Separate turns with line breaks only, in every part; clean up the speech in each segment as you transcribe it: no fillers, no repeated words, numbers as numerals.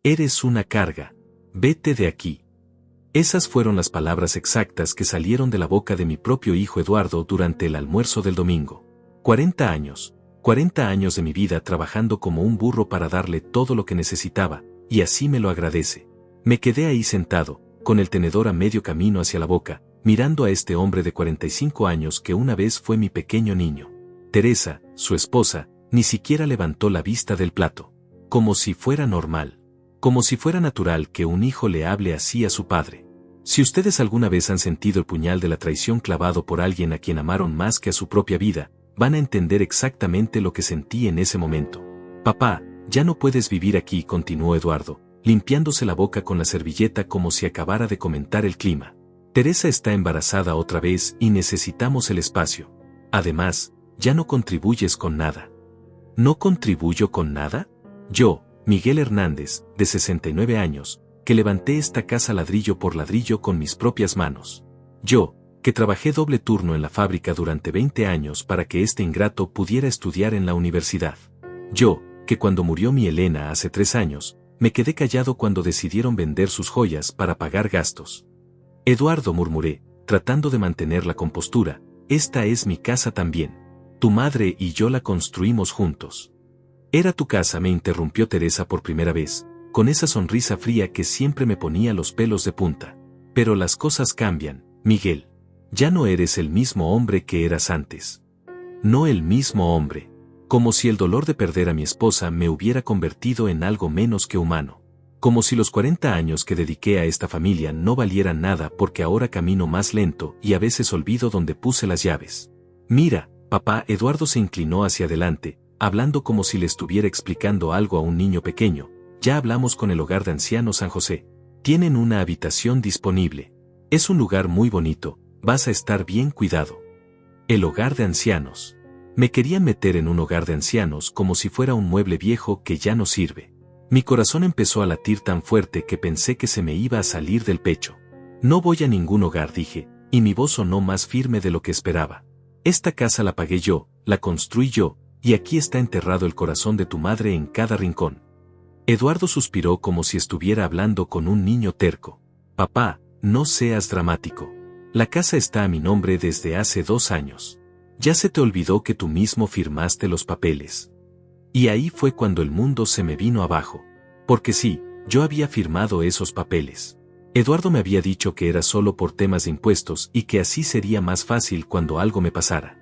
Eres una carga. Vete de aquí. Esas fueron las palabras exactas que salieron de la boca de mi propio hijo Eduardo durante el almuerzo del domingo. 40 años. 40 años de mi vida trabajando como un burro para darle todo lo que necesitaba, y así me lo agradece. Me quedé ahí sentado, con el tenedor a medio camino hacia la boca, mirando a este hombre de 45 años que una vez fue mi pequeño niño. Teresa, su esposa, ni siquiera levantó la vista del plato. Como si fuera normal. Como si fuera natural que un hijo le hable así a su padre. Si ustedes alguna vez han sentido el puñal de la traición clavado por alguien a quien amaron más que a su propia vida, van a entender exactamente lo que sentí en ese momento. Papá, ya no puedes vivir aquí, continuó Eduardo, limpiándose la boca con la servilleta como si acabara de comentar el clima. Teresa está embarazada otra vez y necesitamos el espacio. Además, ya no contribuyes con nada. ¿No contribuyo con nada? Yo, Miguel Hernández, de 69 años, que levanté esta casa ladrillo por ladrillo con mis propias manos. Yo, que trabajé doble turno en la fábrica durante 20 años para que este ingrato pudiera estudiar en la universidad. Yo, que cuando murió mi Elena hace 3 años, me quedé callado cuando decidieron vender sus joyas para pagar gastos. Eduardo, murmuré, tratando de mantener la compostura, esta es mi casa también. Tu madre y yo la construimos juntos. Era tu casa, me interrumpió Teresa por primera vez, con esa sonrisa fría que siempre me ponía los pelos de punta. Pero las cosas cambian, Miguel. Ya no eres el mismo hombre que eras antes. No el mismo hombre. Como si el dolor de perder a mi esposa me hubiera convertido en algo menos que humano. Como si los 40 años que dediqué a esta familia no valieran nada porque ahora camino más lento y a veces olvido dónde puse las llaves. Mira, papá. Eduardo se inclinó hacia adelante, hablando como si le estuviera explicando algo a un niño pequeño. Ya hablamos con el hogar de ancianos San José. Tienen una habitación disponible. Es un lugar muy bonito, vas a estar bien cuidado. El hogar de ancianos. Me querían meter en un hogar de ancianos como si fuera un mueble viejo que ya no sirve. Mi corazón empezó a latir tan fuerte que pensé que se me iba a salir del pecho. No voy a ningún hogar, dije, y mi voz sonó más firme de lo que esperaba. Esta casa la pagué yo, la construí yo, y aquí está enterrado el corazón de tu madre en cada rincón. Eduardo suspiró como si estuviera hablando con un niño terco. Papá, no seas dramático. La casa está a mi nombre desde hace 2 años. Ya se te olvidó que tú mismo firmaste los papeles. Y ahí fue cuando el mundo se me vino abajo. Porque sí, yo había firmado esos papeles. Eduardo me había dicho que era solo por temas de impuestos y que así sería más fácil cuando algo me pasara.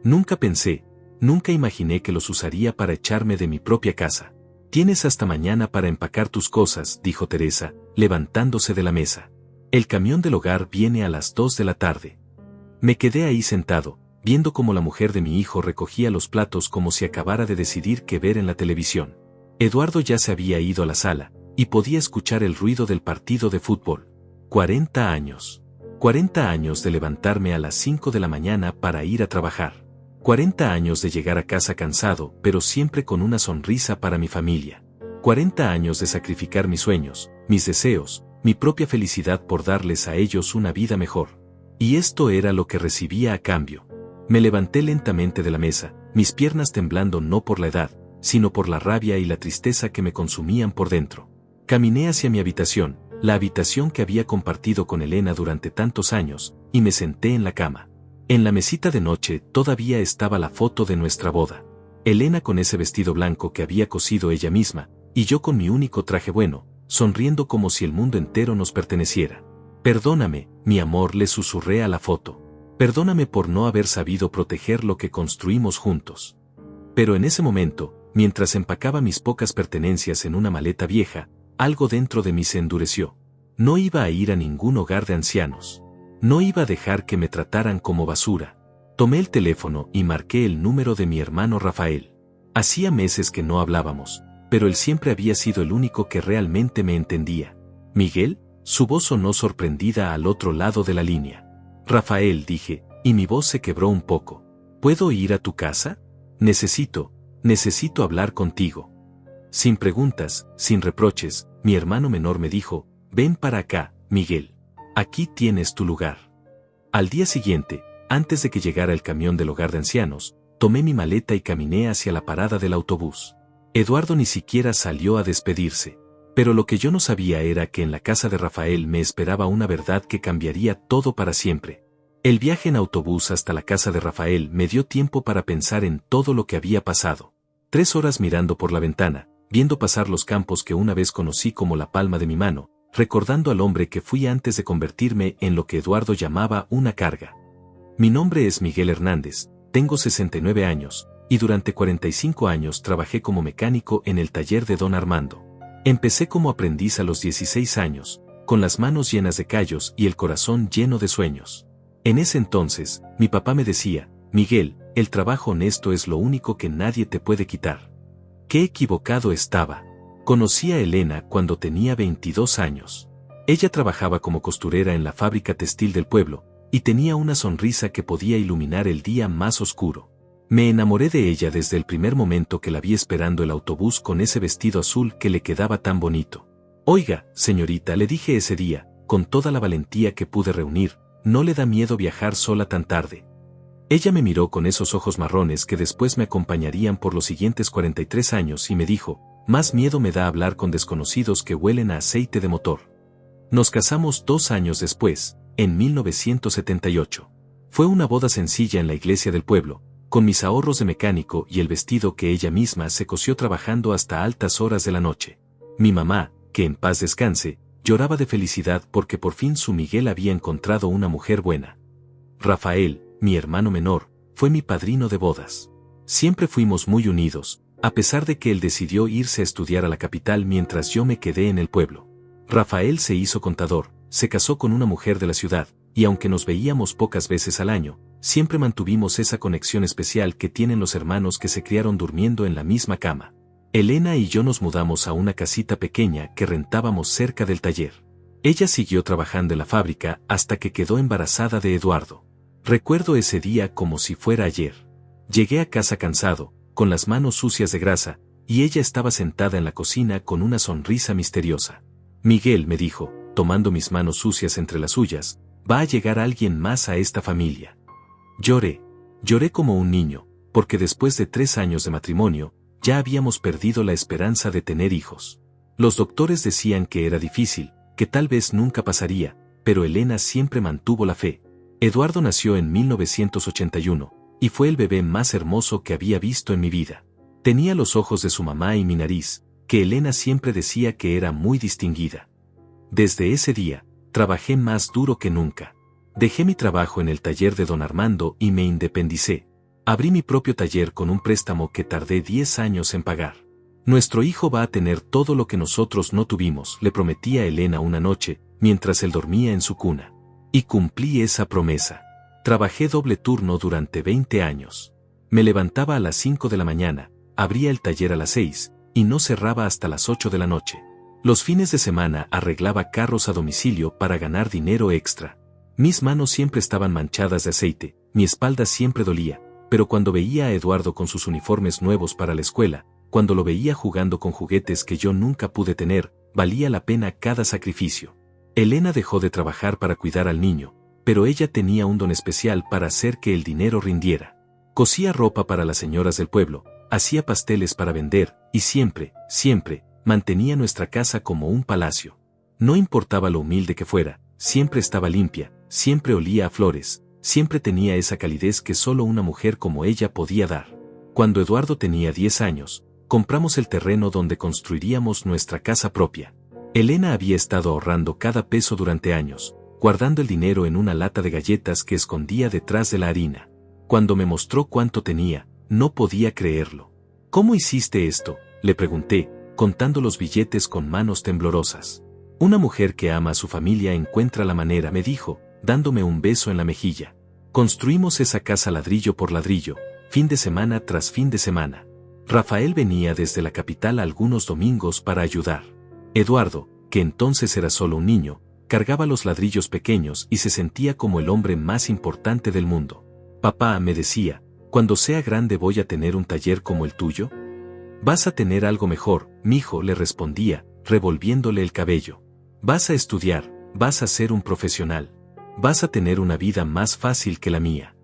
Nunca imaginé que los usaría para echarme de mi propia casa. Tienes hasta mañana para empacar tus cosas, dijo Teresa, levantándose de la mesa. El camión del hogar viene a las 2 de la tarde. Me quedé ahí sentado, viendo cómo la mujer de mi hijo recogía los platos como si acabara de decidir qué ver en la televisión. Eduardo ya se había ido a la sala, y podía escuchar el ruido del partido de fútbol. 40 años. 40 años de levantarme a las 5 de la mañana para ir a trabajar. 40 años de llegar a casa cansado, pero siempre con una sonrisa para mi familia. 40 años de sacrificar mis sueños, mis deseos, mi propia felicidad por darles a ellos una vida mejor. Y esto era lo que recibía a cambio. Me levanté lentamente de la mesa, mis piernas temblando no por la edad, sino por la rabia y la tristeza que me consumían por dentro. Caminé hacia mi habitación, la habitación que había compartido con Elena durante tantos años, y me senté en la cama. En la mesita de noche todavía estaba la foto de nuestra boda. Elena con ese vestido blanco que había cosido ella misma, y yo con mi único traje bueno, sonriendo como si el mundo entero nos perteneciera. Perdóname, mi amor, le susurré a la foto. Perdóname por no haber sabido proteger lo que construimos juntos. Pero en ese momento, mientras empacaba mis pocas pertenencias en una maleta vieja, algo dentro de mí se endureció. No iba a ir a ningún hogar de ancianos. No iba a dejar que me trataran como basura. Tomé el teléfono y marqué el número de mi hermano Rafael. Hacía meses que no hablábamos, pero él siempre había sido el único que realmente me entendía. ¿Miguel? Su voz sonó sorprendida al otro lado de la línea. Rafael, dije, y mi voz se quebró un poco. ¿Puedo ir a tu casa? Necesito hablar contigo. Sin preguntas, sin reproches, mi hermano menor me dijo, ven para acá, Miguel. Aquí tienes tu lugar. Al día siguiente, antes de que llegara el camión del hogar de ancianos, tomé mi maleta y caminé hacia la parada del autobús. Eduardo ni siquiera salió a despedirse. Pero lo que yo no sabía era que en la casa de Rafael me esperaba una verdad que cambiaría todo para siempre. El viaje en autobús hasta la casa de Rafael me dio tiempo para pensar en todo lo que había pasado. 3 horas mirando por la ventana, viendo pasar los campos que una vez conocí como la palma de mi mano, recordando al hombre que fui antes de convertirme en lo que Eduardo llamaba una carga. Mi nombre es Miguel Hernández, tengo 69 años, y durante 45 años trabajé como mecánico en el taller de don Armando. Empecé como aprendiz a los 16 años, con las manos llenas de callos y el corazón lleno de sueños. En ese entonces, mi papá me decía, Miguel, el trabajo honesto es lo único que nadie te puede quitar. Qué equivocado estaba. Conocí a Elena cuando tenía 22 años. Ella trabajaba como costurera en la fábrica textil del pueblo, y tenía una sonrisa que podía iluminar el día más oscuro. Me enamoré de ella desde el primer momento que la vi esperando el autobús con ese vestido azul que le quedaba tan bonito. Oiga, señorita, le dije ese día, con toda la valentía que pude reunir, ¿no le da miedo viajar sola tan tarde? Ella me miró con esos ojos marrones que después me acompañarían por los siguientes 43 años y me dijo, más miedo me da hablar con desconocidos que huelen a aceite de motor. Nos casamos 2 años después, en 1978. Fue una boda sencilla en la iglesia del pueblo, con mis ahorros de mecánico y el vestido que ella misma se cosió trabajando hasta altas horas de la noche. Mi mamá, que en paz descanse, lloraba de felicidad porque por fin su Miguel había encontrado una mujer buena. Rafael, mi hermano menor, fue mi padrino de bodas. Siempre fuimos muy unidos, a pesar de que él decidió irse a estudiar a la capital mientras yo me quedé en el pueblo. Rafael se hizo contador, se casó con una mujer de la ciudad, y aunque nos veíamos pocas veces al año, siempre mantuvimos esa conexión especial que tienen los hermanos que se criaron durmiendo en la misma cama. Elena y yo nos mudamos a una casita pequeña que rentábamos cerca del taller. Ella siguió trabajando en la fábrica hasta que quedó embarazada de Eduardo. Recuerdo ese día como si fuera ayer. Llegué a casa cansado, con las manos sucias de grasa, y ella estaba sentada en la cocina con una sonrisa misteriosa. Miguel, me dijo, tomando mis manos sucias entre las suyas, va a llegar alguien más a esta familia. Lloré como un niño, porque después de 3 años de matrimonio, ya habíamos perdido la esperanza de tener hijos. Los doctores decían que era difícil, que tal vez nunca pasaría, pero Elena siempre mantuvo la fe. Eduardo nació en 1981, y fue el bebé más hermoso que había visto en mi vida. Tenía los ojos de su mamá y mi nariz, que Elena siempre decía que era muy distinguida. Desde ese día, trabajé más duro que nunca. Dejé mi trabajo en el taller de don Armando y me independicé. Abrí mi propio taller con un préstamo que tardé 10 años en pagar. Nuestro hijo va a tener todo lo que nosotros no tuvimos, le prometí a Elena una noche, mientras él dormía en su cuna. Y cumplí esa promesa. Trabajé doble turno durante 20 años. Me levantaba a las 5 de la mañana, abría el taller a las 6, y no cerraba hasta las 8 de la noche. Los fines de semana arreglaba carros a domicilio para ganar dinero extra. Mis manos siempre estaban manchadas de aceite, mi espalda siempre dolía, pero cuando veía a Eduardo con sus uniformes nuevos para la escuela, cuando lo veía jugando con juguetes que yo nunca pude tener, valía la pena cada sacrificio. Elena dejó de trabajar para cuidar al niño, pero ella tenía un don especial para hacer que el dinero rindiera. Cosía ropa para las señoras del pueblo, hacía pasteles para vender, y siempre, mantenía nuestra casa como un palacio. No importaba lo humilde que fuera, siempre estaba limpia, siempre olía a flores, siempre tenía esa calidez que solo una mujer como ella podía dar. Cuando Eduardo tenía 10 años, compramos el terreno donde construiríamos nuestra casa propia. Elena había estado ahorrando cada peso durante años, guardando el dinero en una lata de galletas que escondía detrás de la harina. Cuando me mostró cuánto tenía, no podía creerlo. ¿Cómo hiciste esto?, le pregunté, contando los billetes con manos temblorosas. Una mujer que ama a su familia encuentra la manera, me dijo, dándome un beso en la mejilla. Construimos esa casa ladrillo por ladrillo, fin de semana tras fin de semana. Rafael venía desde la capital algunos domingos para ayudar. Eduardo, que entonces era solo un niño, cargaba los ladrillos pequeños y se sentía como el hombre más importante del mundo. Papá, me decía, cuando sea grande voy a tener un taller como el tuyo. Vas a tener algo mejor, mijo, le respondía, revolviéndole el cabello. Vas a estudiar, vas a ser un profesional. Vas a tener una vida más fácil que la mía.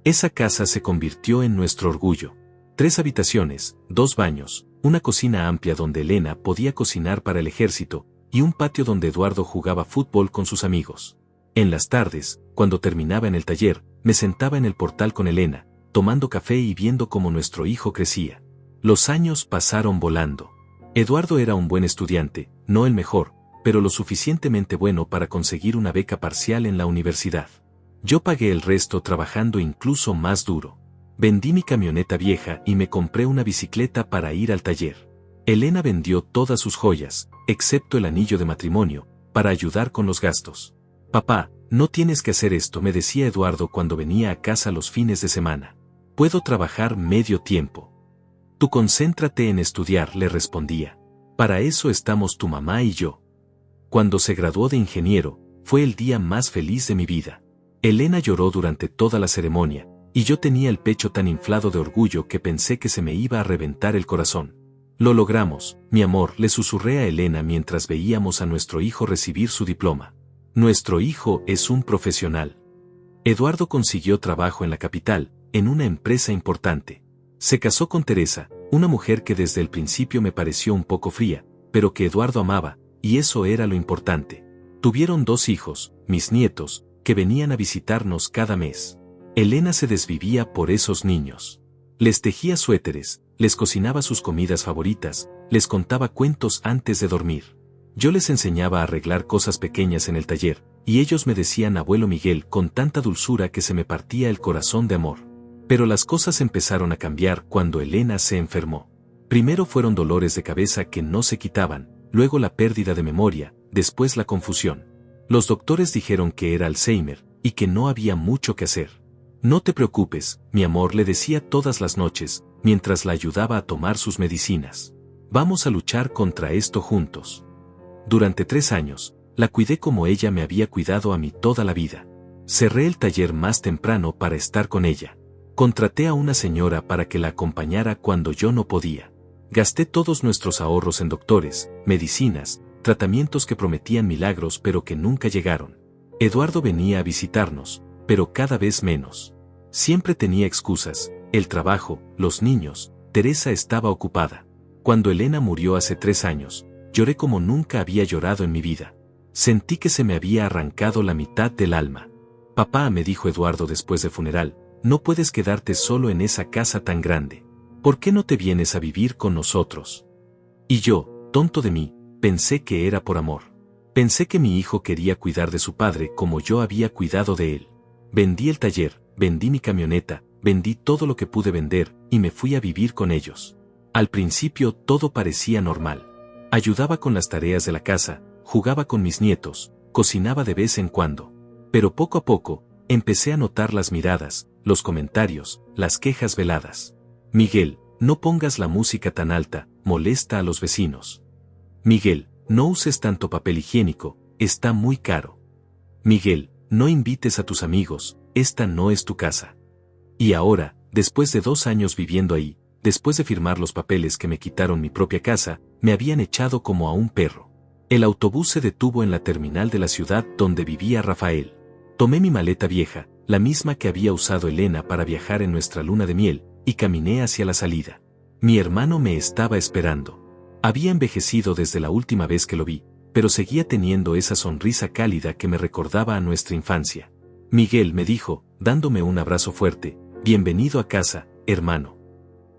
Esa casa se convirtió en nuestro orgullo. 3 habitaciones, 2 baños, una cocina amplia donde Elena podía cocinar para el ejército, y un patio donde Eduardo jugaba fútbol con sus amigos. En las tardes, cuando terminaba en el taller, me sentaba en el portal con Elena, tomando café y viendo cómo nuestro hijo crecía. Los años pasaron volando. Eduardo era un buen estudiante, no el mejor, pero lo suficientemente bueno para conseguir una beca parcial en la universidad. Yo pagué el resto trabajando incluso más duro. Vendí mi camioneta vieja y me compré una bicicleta para ir al taller. Elena vendió todas sus joyas, excepto el anillo de matrimonio, para ayudar con los gastos. Papá, no tienes que hacer esto, me decía Eduardo cuando venía a casa los fines de semana. Puedo trabajar medio tiempo. Tú concéntrate en estudiar, le respondía. Para eso estamos tu mamá y yo. Cuando se graduó de ingeniero, fue el día más feliz de mi vida. Elena lloró durante toda la ceremonia, y yo tenía el pecho tan inflado de orgullo que pensé que se me iba a reventar el corazón. Lo logramos, mi amor, le susurré a Elena mientras veíamos a nuestro hijo recibir su diploma. Nuestro hijo es un profesional. Eduardo consiguió trabajo en la capital, en una empresa importante. Se casó con Teresa, una mujer que desde el principio me pareció un poco fría, pero que Eduardo amaba, y eso era lo importante. Tuvieron 2 hijos, mis nietos, que venían a visitarnos cada mes. Elena se desvivía por esos niños. Les tejía suéteres, les cocinaba sus comidas favoritas, les contaba cuentos antes de dormir. Yo les enseñaba a arreglar cosas pequeñas en el taller, y ellos me decían abuelo Miguel con tanta dulzura que se me partía el corazón de amor. Pero las cosas empezaron a cambiar cuando Elena se enfermó. Primero fueron dolores de cabeza que no se quitaban, luego la pérdida de memoria, después la confusión. Los doctores dijeron que era Alzheimer, y que no había mucho que hacer. No te preocupes, mi amor, le decía todas las noches, mientras la ayudaba a tomar sus medicinas. Vamos a luchar contra esto juntos. Durante 3 años, la cuidé como ella me había cuidado a mí toda la vida. Cerré el taller más temprano para estar con ella. Contraté a una señora para que la acompañara cuando yo no podía. Gasté todos nuestros ahorros en doctores, medicinas, tratamientos que prometían milagros pero que nunca llegaron. Eduardo venía a visitarnos, pero cada vez menos. Siempre tenía excusas, el trabajo, los niños, Teresa estaba ocupada. Cuando Elena murió hace 3 años, lloré como nunca había llorado en mi vida. Sentí que se me había arrancado la mitad del alma. Papá, me dijo Eduardo después del funeral, no puedes quedarte solo en esa casa tan grande. ¿Por qué no te vienes a vivir con nosotros? Y yo, tonto de mí, pensé que era por amor. Pensé que mi hijo quería cuidar de su padre como yo había cuidado de él. Vendí el taller, vendí mi camioneta, vendí todo lo que pude vender, y me fui a vivir con ellos. Al principio todo parecía normal. Ayudaba con las tareas de la casa, jugaba con mis nietos, cocinaba de vez en cuando. Pero poco a poco, empecé a notar las miradas, los comentarios, las quejas veladas. Miguel, no pongas la música tan alta, molesta a los vecinos. Miguel, no uses tanto papel higiénico, está muy caro. Miguel, no invites a tus amigos, esta no es tu casa. Y ahora, después de 2 años viviendo ahí, después de firmar los papeles que me quitaron mi propia casa, me habían echado como a un perro. El autobús se detuvo en la terminal de la ciudad donde vivía Rafael. Tomé mi maleta vieja, la misma que había usado Elena para viajar en nuestra luna de miel, y caminé hacia la salida. Mi hermano me estaba esperando. Había envejecido desde la última vez que lo vi, pero seguía teniendo esa sonrisa cálida que me recordaba a nuestra infancia. Miguel, me dijo, dándome un abrazo fuerte, bienvenido a casa, hermano.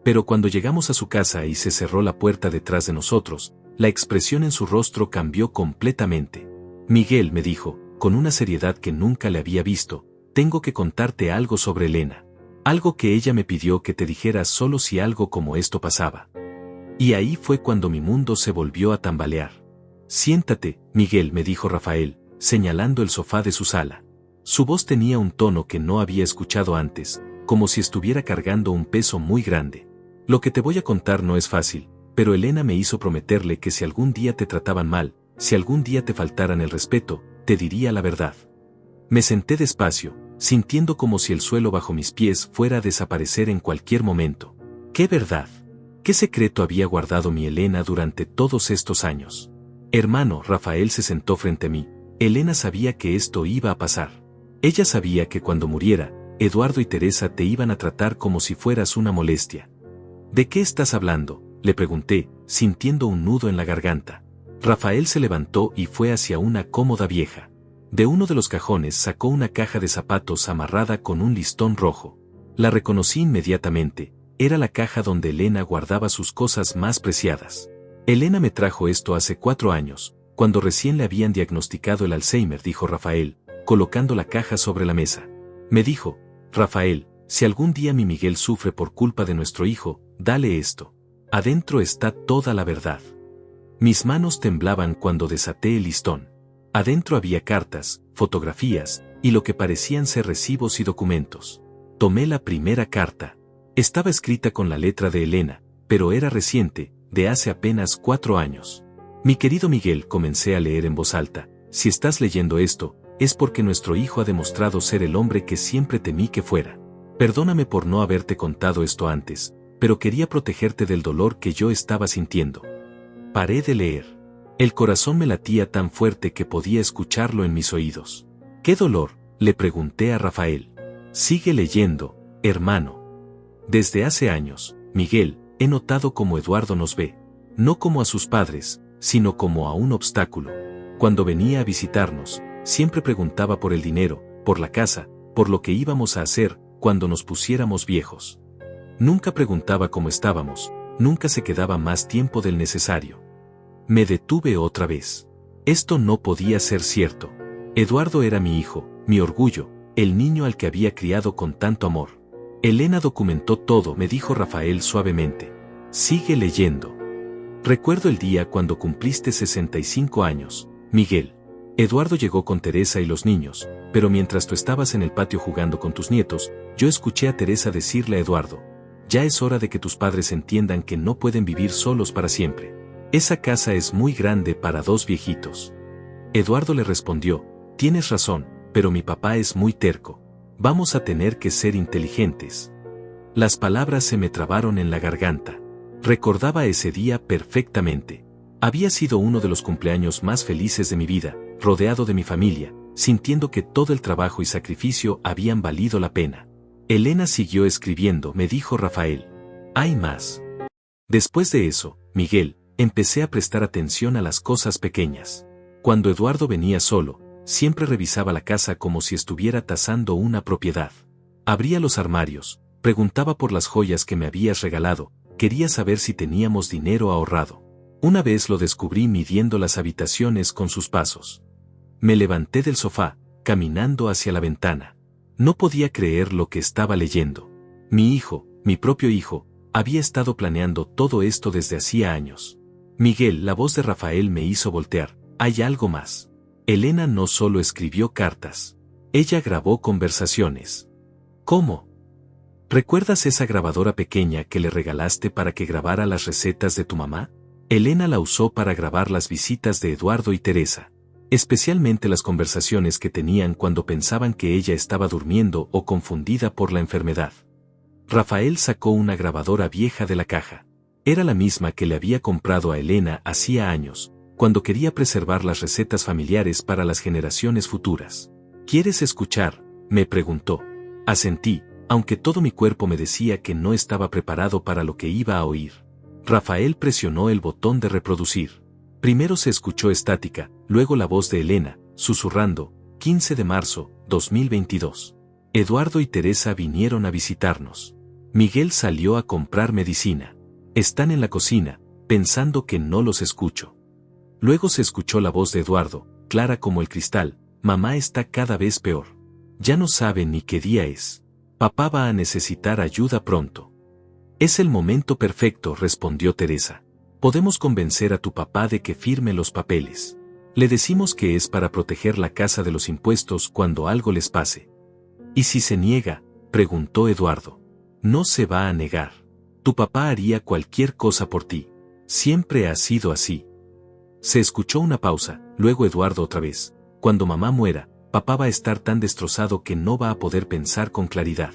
Pero cuando llegamos a su casa y se cerró la puerta detrás de nosotros, la expresión en su rostro cambió completamente. Miguel, me dijo, con una seriedad que nunca le había visto, tengo que contarte algo sobre Elena. Algo que ella me pidió que te dijera solo si algo como esto pasaba. Y ahí fue cuando mi mundo se volvió a tambalear. Siéntate, Miguel, me dijo Rafael, señalando el sofá de su sala. Su voz tenía un tono que no había escuchado antes, como si estuviera cargando un peso muy grande. Lo que te voy a contar no es fácil, pero Elena me hizo prometerle que si algún día te trataban mal, si algún día te faltaran el respeto, te diría la verdad. Me senté despacio, sintiendo como si el suelo bajo mis pies fuera a desaparecer en cualquier momento. ¿Qué verdad? ¿Qué secreto había guardado mi Elena durante todos estos años? Hermano, Rafael se sentó frente a mí. Elena sabía que esto iba a pasar. Ella sabía que cuando muriera, Eduardo y Teresa te iban a tratar como si fueras una molestia. ¿De qué estás hablando?, Le pregunté, sintiendo un nudo en la garganta. Rafael se levantó y fue hacia una cómoda vieja. De uno de los cajones sacó una caja de zapatos amarrada con un listón rojo. La reconocí inmediatamente, era la caja donde Elena guardaba sus cosas más preciadas. Elena me trajo esto hace 4 años, cuando recién le habían diagnosticado el Alzheimer, dijo Rafael, colocando la caja sobre la mesa. Me dijo, Rafael, si algún día mi Miguel sufre por culpa de nuestro hijo, dale esto. Adentro está toda la verdad. Mis manos temblaban cuando desaté el listón. Adentro había cartas, fotografías, y lo que parecían ser recibos y documentos. Tomé la primera carta. Estaba escrita con la letra de Elena, pero era reciente, de hace apenas 4 años. Mi querido Miguel, comencé a leer en voz alta, si estás leyendo esto, es porque nuestro hijo ha demostrado ser el hombre que siempre temí que fuera. Perdóname por no haberte contado esto antes, pero quería protegerte del dolor que yo estaba sintiendo. Paré de leer. El corazón me latía tan fuerte que podía escucharlo en mis oídos. ¿Qué dolor?, le pregunté a Rafael. Sigue leyendo, hermano. Desde hace años, Miguel, he notado cómo Eduardo nos ve. No como a sus padres, sino como a un obstáculo. Cuando venía a visitarnos, siempre preguntaba por el dinero, por la casa, por lo que íbamos a hacer cuando nos pusiéramos viejos. Nunca preguntaba cómo estábamos, nunca se quedaba más tiempo del necesario. Me detuve otra vez. Esto no podía ser cierto. Eduardo era mi hijo, mi orgullo, el niño al que había criado con tanto amor. Elena documentó todo, me dijo Rafael suavemente. Sigue leyendo. Recuerdo el día cuando cumpliste 65 años, Miguel. Eduardo llegó con Teresa y los niños, pero mientras tú estabas en el patio jugando con tus nietos, yo escuché a Teresa decirle a Eduardo, ya es hora de que tus padres entiendan que no pueden vivir solos para siempre. Esa casa es muy grande para 2 viejitos. Eduardo le respondió, tienes razón, pero mi papá es muy terco. Vamos a tener que ser inteligentes. Las palabras se me trabaron en la garganta. Recordaba ese día perfectamente. Había sido uno de los cumpleaños más felices de mi vida, rodeado de mi familia, sintiendo que todo el trabajo y sacrificio habían valido la pena. Elena siguió escribiendo, me dijo Rafael. Hay más. Después de eso, Miguel, empecé a prestar atención a las cosas pequeñas. Cuando Eduardo venía solo, siempre revisaba la casa como si estuviera tasando una propiedad. Abría los armarios, preguntaba por las joyas que me habías regalado, quería saber si teníamos dinero ahorrado. Una vez lo descubrí midiendo las habitaciones con sus pasos. Me levanté del sofá, caminando hacia la ventana. No podía creer lo que estaba leyendo. Mi hijo, mi propio hijo, había estado planeando todo esto desde hacía años. Miguel, la voz de Rafael me hizo voltear. Hay algo más. Elena no solo escribió cartas. Ella grabó conversaciones. ¿Cómo? ¿Recuerdas esa grabadora pequeña que le regalaste para que grabara las recetas de tu mamá? Elena la usó para grabar las visitas de Eduardo y Teresa. Especialmente las conversaciones que tenían cuando pensaban que ella estaba durmiendo o confundida por la enfermedad. Rafael sacó una grabadora vieja de la caja. Era la misma que le había comprado a Elena hacía años, cuando quería preservar las recetas familiares para las generaciones futuras. ¿Quieres escuchar?, me preguntó. Asentí, aunque todo mi cuerpo me decía que no estaba preparado para lo que iba a oír. Rafael presionó el botón de reproducir. Primero se escuchó estática, luego la voz de Elena, susurrando, 15 de marzo, 2022. Eduardo y Teresa vinieron a visitarnos. Miguel salió a comprar medicina. Están en la cocina, pensando que no los escucho. Luego se escuchó la voz de Eduardo, clara como el cristal, mamá está cada vez peor. Ya no sabe ni qué día es. Papá va a necesitar ayuda pronto. Es el momento perfecto, respondió Teresa. Podemos convencer a tu papá de que firme los papeles. Le decimos que es para proteger la casa de los impuestos cuando algo les pase. ¿Y si se niega?, preguntó Eduardo. No se va a negar. Tu papá haría cualquier cosa por ti. Siempre ha sido así. Se escuchó una pausa, luego Eduardo otra vez. Cuando mamá muera, papá va a estar tan destrozado que no va a poder pensar con claridad.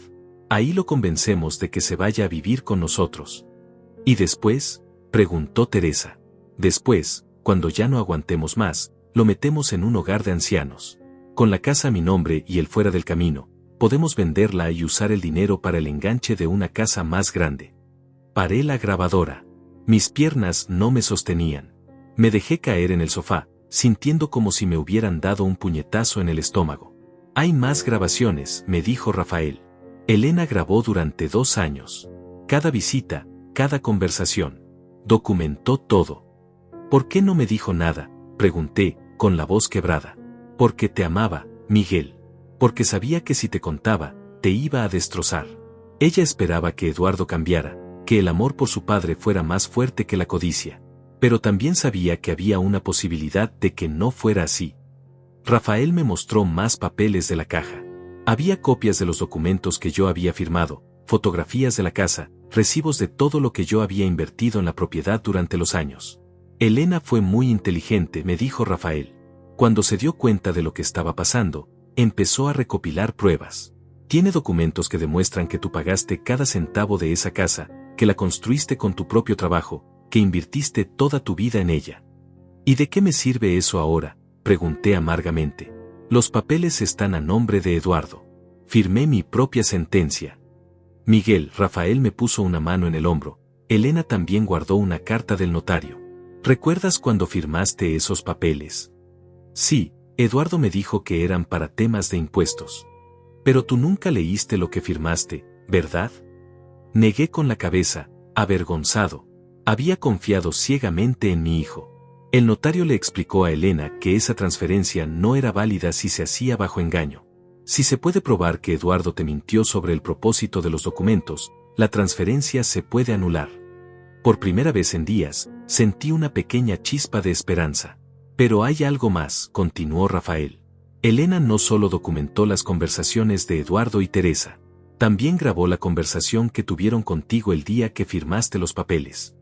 Ahí lo convencemos de que se vaya a vivir con nosotros. ¿Y después?, preguntó Teresa. Después, cuando ya no aguantemos más, lo metemos en un hogar de ancianos. Con la casa a mi nombre y él fuera del camino, podemos venderla y usar el dinero para el enganche de una casa más grande. Paré la grabadora. Mis piernas no me sostenían. Me dejé caer en el sofá, sintiendo como si me hubieran dado un puñetazo en el estómago. Hay más grabaciones, me dijo Rafael. Elena grabó durante 2 años. Cada visita, cada conversación. Documentó todo. ¿Por qué no me dijo nada?, pregunté, con la voz quebrada. Porque te amaba, Miguel. Porque sabía que si te contaba, te iba a destrozar. Ella esperaba que Eduardo cambiara, que el amor por su padre fuera más fuerte que la codicia. Pero también sabía que había una posibilidad de que no fuera así. Rafael me mostró más papeles de la caja. Había copias de los documentos que yo había firmado, fotografías de la casa, recibos de todo lo que yo había invertido en la propiedad durante los años. Elena fue muy inteligente, me dijo Rafael. Cuando se dio cuenta de lo que estaba pasando, empezó a recopilar pruebas. Tiene documentos que demuestran que tú pagaste cada centavo de esa casa, que la construiste con tu propio trabajo, que invirtiste toda tu vida en ella. ¿Y de qué me sirve eso ahora?, pregunté amargamente. Los papeles están a nombre de Eduardo. Firmé mi propia sentencia. Miguel, Rafael me puso una mano en el hombro. Elena también guardó una carta del notario. ¿Recuerdas cuando firmaste esos papeles? Sí, Eduardo me dijo que eran para temas de impuestos. Pero tú nunca leíste lo que firmaste, ¿verdad? Negué con la cabeza, avergonzado. Había confiado ciegamente en mi hijo. El notario le explicó a Elena que esa transferencia no era válida si se hacía bajo engaño. Si se puede probar que Eduardo te mintió sobre el propósito de los documentos, la transferencia se puede anular. Por primera vez en días, sentí una pequeña chispa de esperanza. Pero hay algo más, continuó Rafael. Elena no solo documentó las conversaciones de Eduardo y Teresa, también grabó la conversación que tuvieron contigo el día que firmaste los papeles.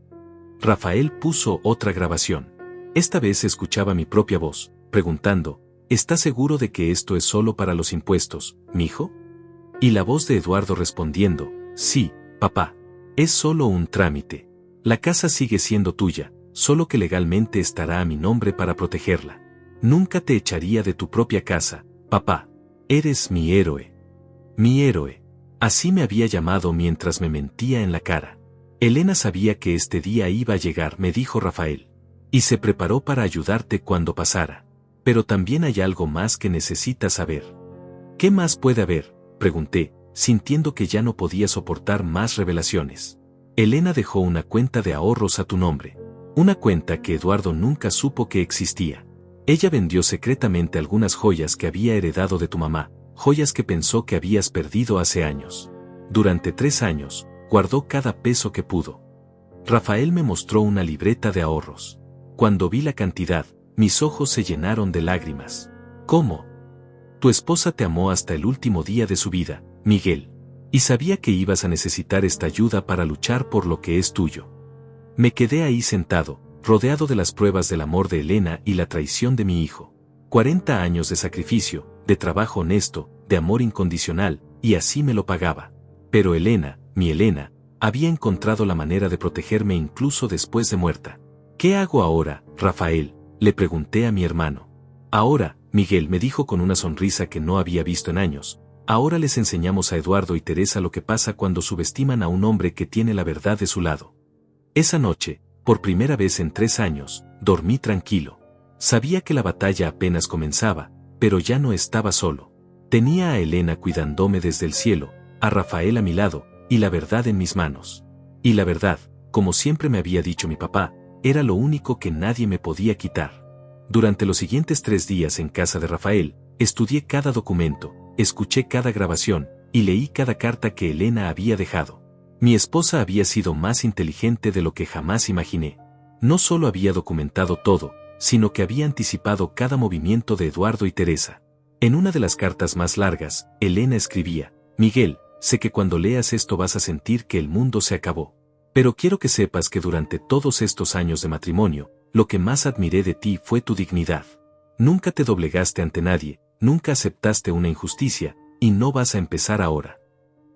Rafael puso otra grabación. Esta vez escuchaba mi propia voz, preguntando, ¿estás seguro de que esto es solo para los impuestos, mijo? Y la voz de Eduardo respondiendo, sí, papá. Es solo un trámite. La casa sigue siendo tuya, solo que legalmente estará a mi nombre para protegerla. Nunca te echaría de tu propia casa, papá. Eres mi héroe. Mi héroe. Así me había llamado mientras me mentía en la cara. Elena sabía que este día iba a llegar, me dijo Rafael. Y se preparó para ayudarte cuando pasara. Pero también hay algo más que necesitas saber. ¿Qué más puede haber?, pregunté, sintiendo que ya no podía soportar más revelaciones. Elena dejó una cuenta de ahorros a tu nombre. Una cuenta que Eduardo nunca supo que existía. Ella vendió secretamente algunas joyas que había heredado de tu mamá, joyas que pensó que habías perdido hace años. Durante 3 años, guardó cada peso que pudo. Rafael me mostró una libreta de ahorros. Cuando vi la cantidad, mis ojos se llenaron de lágrimas. ¿Cómo? Tu esposa te amó hasta el último día de su vida, Miguel. Y sabía que ibas a necesitar esta ayuda para luchar por lo que es tuyo. Me quedé ahí sentado, rodeado de las pruebas del amor de Elena y la traición de mi hijo. 40 años de sacrificio, de trabajo honesto, de amor incondicional, y así me lo pagaba. Pero Elena, mi Elena, había encontrado la manera de protegerme incluso después de muerta. ¿Qué hago ahora, Rafael?, le pregunté a mi hermano. Ahora, Miguel, me dijo con una sonrisa que no había visto en años, ahora les enseñamos a Eduardo y Teresa lo que pasa cuando subestiman a un hombre que tiene la verdad de su lado. Esa noche, por primera vez en 3 años, dormí tranquilo. Sabía que la batalla apenas comenzaba, pero ya no estaba solo. Tenía a Elena cuidándome desde el cielo, a Rafael a mi lado, y la verdad en mis manos. Y la verdad, como siempre me había dicho mi papá, era lo único que nadie me podía quitar. Durante los siguientes 3 días en casa de Rafael, estudié cada documento, escuché cada grabación, y leí cada carta que Elena había dejado. Mi esposa había sido más inteligente de lo que jamás imaginé. No solo había documentado todo, sino que había anticipado cada movimiento de Eduardo y Teresa. En una de las cartas más largas, Elena escribía, Miguel, sé que cuando leas esto vas a sentir que el mundo se acabó. Pero quiero que sepas que durante todos estos años de matrimonio, lo que más admiré de ti fue tu dignidad. Nunca te doblegaste ante nadie, nunca aceptaste una injusticia, y no vas a empezar ahora.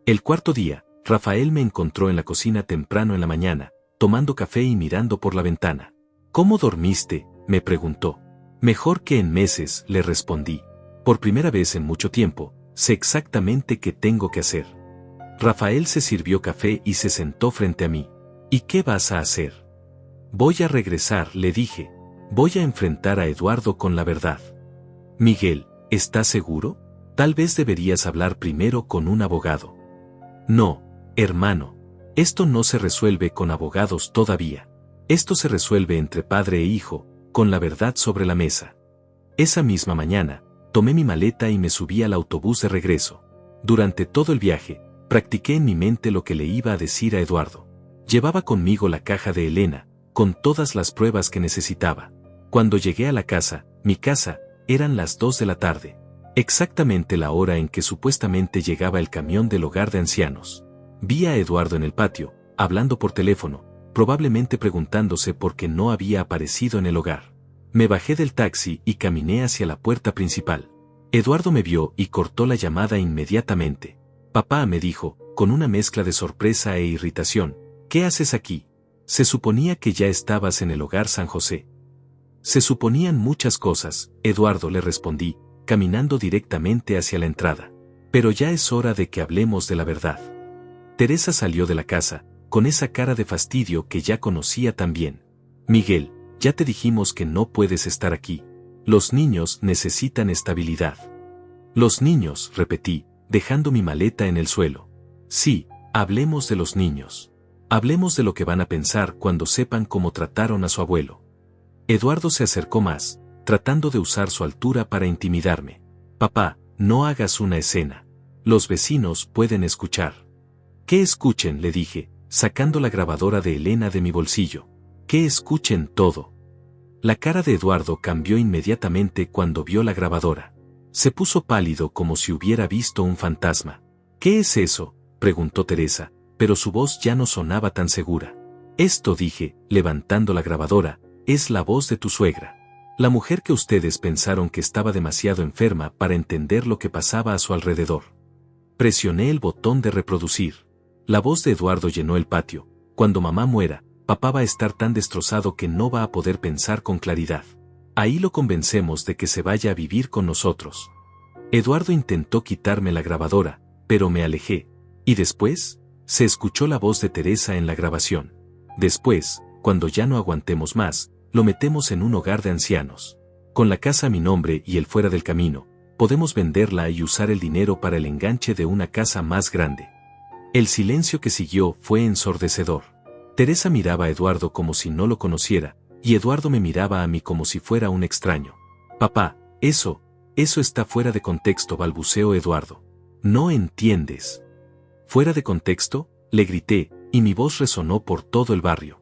El 4.º día, Rafael me encontró en la cocina temprano en la mañana, tomando café y mirando por la ventana. ¿Cómo dormiste?, me preguntó. Mejor que en meses, le respondí. Por primera vez en mucho tiempo, sé exactamente qué tengo que hacer. Rafael se sirvió café y se sentó frente a mí. ¿Y qué vas a hacer? Voy a regresar, le dije. Voy a enfrentar a Eduardo con la verdad. Miguel, ¿estás seguro? Tal vez deberías hablar primero con un abogado. No, hermano. Esto no se resuelve con abogados todavía. Esto se resuelve entre padre e hijo, con la verdad sobre la mesa. Esa misma mañana, tomé mi maleta y me subí al autobús de regreso. Durante todo el viaje, practiqué en mi mente lo que le iba a decir a Eduardo. Llevaba conmigo la caja de Elena, con todas las pruebas que necesitaba. Cuando llegué a la casa, mi casa, eran las 2 de la tarde. Exactamente la hora en que supuestamente llegaba el camión del hogar de ancianos. Vi a Eduardo en el patio, hablando por teléfono, probablemente preguntándose por qué no había aparecido en el hogar. Me bajé del taxi y caminé hacia la puerta principal. Eduardo me vio y cortó la llamada inmediatamente. Papá, me dijo, con una mezcla de sorpresa e irritación, ¿qué haces aquí? Se suponía que ya estabas en el hogar San José. Se suponían muchas cosas, Eduardo, le respondí, caminando directamente hacia la entrada. Pero ya es hora de que hablemos de la verdad. Teresa salió de la casa, con esa cara de fastidio que ya conocía tan bien. Miguel, ya te dijimos que no puedes estar aquí. Los niños necesitan estabilidad. Los niños, repetí, dejando mi maleta en el suelo. Sí, hablemos de los niños. Hablemos de lo que van a pensar cuando sepan cómo trataron a su abuelo. Eduardo se acercó más, tratando de usar su altura para intimidarme. Papá, no hagas una escena. Los vecinos pueden escuchar. Que escuchen, le dije, sacando la grabadora de Elena de mi bolsillo. Que escuchen todo. La cara de Eduardo cambió inmediatamente cuando vio la grabadora. Se puso pálido como si hubiera visto un fantasma. ¿Qué es eso?, preguntó Teresa, pero su voz ya no sonaba tan segura. Esto, dije, levantando la grabadora, es la voz de tu suegra. La mujer que ustedes pensaron que estaba demasiado enferma para entender lo que pasaba a su alrededor. Presioné el botón de reproducir. La voz de Eduardo llenó el patio. Cuando mamá muera, papá va a estar tan destrozado que no va a poder pensar con claridad. Ahí lo convencemos de que se vaya a vivir con nosotros. Eduardo intentó quitarme la grabadora, pero me alejé. ¿Y después? Se escuchó la voz de Teresa en la grabación. Después, cuando ya no aguantemos más, lo metemos en un hogar de ancianos. Con la casa a mi nombre y él fuera del camino, podemos venderla y usar el dinero para el enganche de una casa más grande. El silencio que siguió fue ensordecedor. Teresa miraba a Eduardo como si no lo conociera, y Eduardo me miraba a mí como si fuera un extraño. Papá, eso está fuera de contexto, balbuceó Eduardo. ¿No entiendes? ¿Fuera de contexto?, le grité, y mi voz resonó por todo el barrio.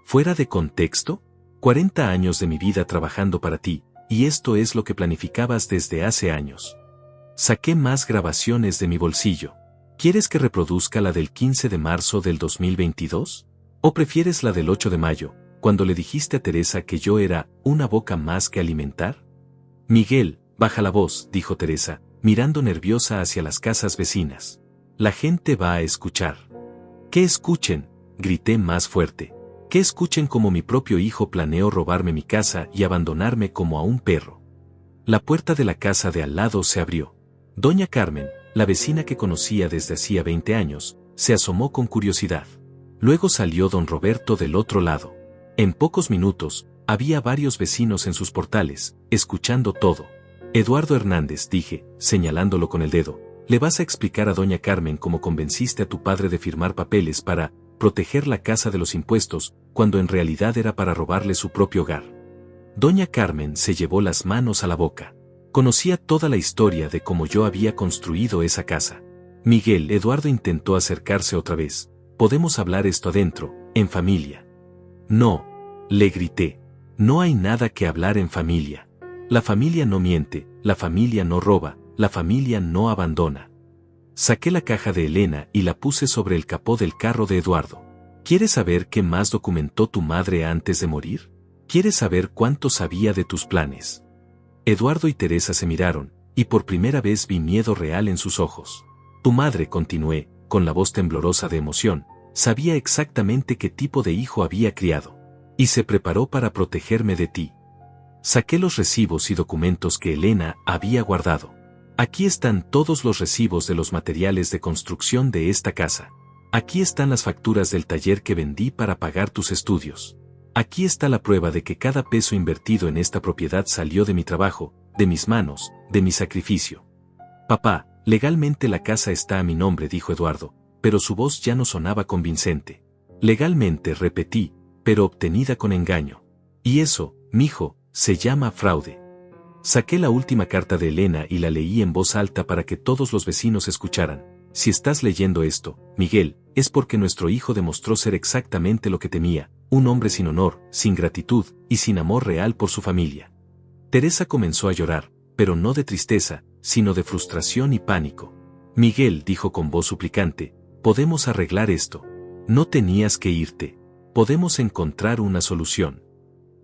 ¿Fuera de contexto? 40 años de mi vida trabajando para ti, y esto es lo que planificabas desde hace años. Saqué más grabaciones de mi bolsillo. ¿Quieres que reproduzca la del 15 de marzo del 2022? ¿O prefieres la del 8 de mayo, cuando le dijiste a Teresa que yo era una boca más que alimentar? Miguel, baja la voz, dijo Teresa, mirando nerviosa hacia las casas vecinas. La gente va a escuchar. ¿Qué escuchen?, grité más fuerte. Que escuchen cómo mi propio hijo planeó robarme mi casa y abandonarme como a un perro. La puerta de la casa de al lado se abrió. Doña Carmen, la vecina que conocía desde hacía 20 años, se asomó con curiosidad. Luego salió don Roberto del otro lado. En pocos minutos, había varios vecinos en sus portales, escuchando todo. Eduardo Hernández, dije, señalándolo con el dedo, le vas a explicar a doña Carmen cómo convenciste a tu padre de firmar papeles para proteger la casa de los impuestos, cuando en realidad era para robarle su propio hogar. Doña Carmen se llevó las manos a la boca. Conocía toda la historia de cómo yo había construido esa casa. Miguel, Eduardo intentó acercarse otra vez. Podemos hablar esto adentro, en familia. No, le grité. No hay nada que hablar en familia. La familia no miente, la familia no roba, la familia no abandona. Saqué la caja de Elena y la puse sobre el capó del carro de Eduardo. ¿Quieres saber qué más documentó tu madre antes de morir? ¿Quieres saber cuánto sabía de tus planes? Eduardo y Teresa se miraron, y por primera vez vi miedo real en sus ojos. Tu madre, continué, con la voz temblorosa de emoción, sabía exactamente qué tipo de hijo había criado. Y se preparó para protegerme de ti. Saqué los recibos y documentos que Elena había guardado. Aquí están todos los recibos de los materiales de construcción de esta casa. Aquí están las facturas del taller que vendí para pagar tus estudios. Aquí está la prueba de que cada peso invertido en esta propiedad salió de mi trabajo, de mis manos, de mi sacrificio. Papá, legalmente la casa está a mi nombre, dijo Eduardo, pero su voz ya no sonaba convincente. Legalmente, repetí, pero obtenida con engaño. Y eso, mijo, se llama fraude. Saqué la última carta de Elena y la leí en voz alta para que todos los vecinos escucharan. Si estás leyendo esto, Miguel, es porque nuestro hijo demostró ser exactamente lo que temía, un hombre sin honor, sin gratitud y sin amor real por su familia. Teresa comenzó a llorar, pero no de tristeza, sino de frustración y pánico. Miguel, dijo con voz suplicante, podemos arreglar esto. No tenías que irte. Podemos encontrar una solución.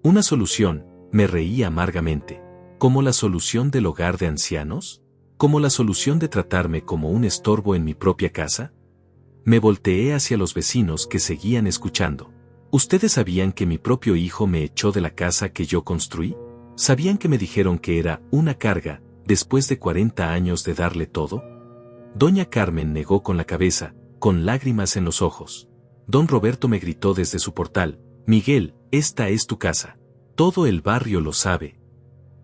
¿Una solución? Me reí amargamente. ¿Como la solución del hogar de ancianos? ¿Como la solución de tratarme como un estorbo en mi propia casa? Me volteé hacia los vecinos que seguían escuchando. ¿Ustedes sabían que mi propio hijo me echó de la casa que yo construí? ¿Sabían que me dijeron que era una carga, después de 40 años de darle todo? Doña Carmen negó con la cabeza, con lágrimas en los ojos. Don Roberto me gritó desde su portal, Miguel, esta es tu casa. Todo el barrio lo sabe.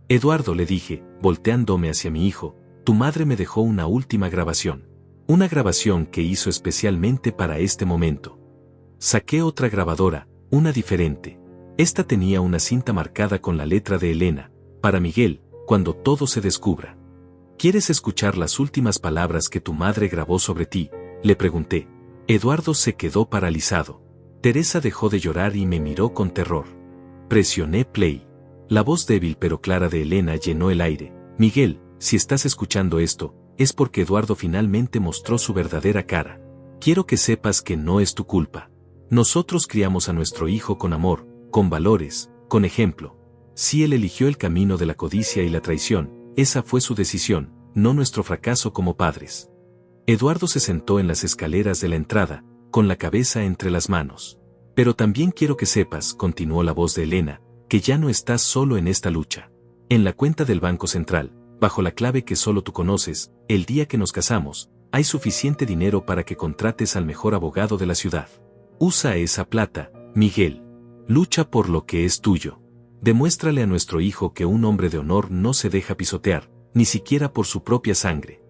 Eduardo, le dije, volteándome hacia mi hijo, tu madre me dejó una última grabación. Una grabación que hizo especialmente para este momento. Saqué otra grabadora, una diferente. Esta tenía una cinta marcada con la letra de Elena, para Miguel, cuando todo se descubra. ¿Quieres escuchar las últimas palabras que tu madre grabó sobre ti?, le pregunté. Eduardo se quedó paralizado. Teresa dejó de llorar y me miró con terror. Presioné play. La voz débil pero clara de Elena llenó el aire. Miguel, si estás escuchando esto, es porque Eduardo finalmente mostró su verdadera cara. Quiero que sepas que no es tu culpa. Nosotros criamos a nuestro hijo con amor, con valores, con ejemplo. Si él eligió el camino de la codicia y la traición, esa fue su decisión, no nuestro fracaso como padres. Eduardo se sentó en las escaleras de la entrada, con la cabeza entre las manos. Pero también quiero que sepas, continuó la voz de Elena, que ya no estás solo en esta lucha. En la cuenta del Banco Central, bajo la clave que solo tú conoces, el día que nos casamos, hay suficiente dinero para que contrates al mejor abogado de la ciudad. Usa esa plata, Miguel. Lucha por lo que es tuyo. Demuéstrale a nuestro hijo que un hombre de honor no se deja pisotear, ni siquiera por su propia sangre.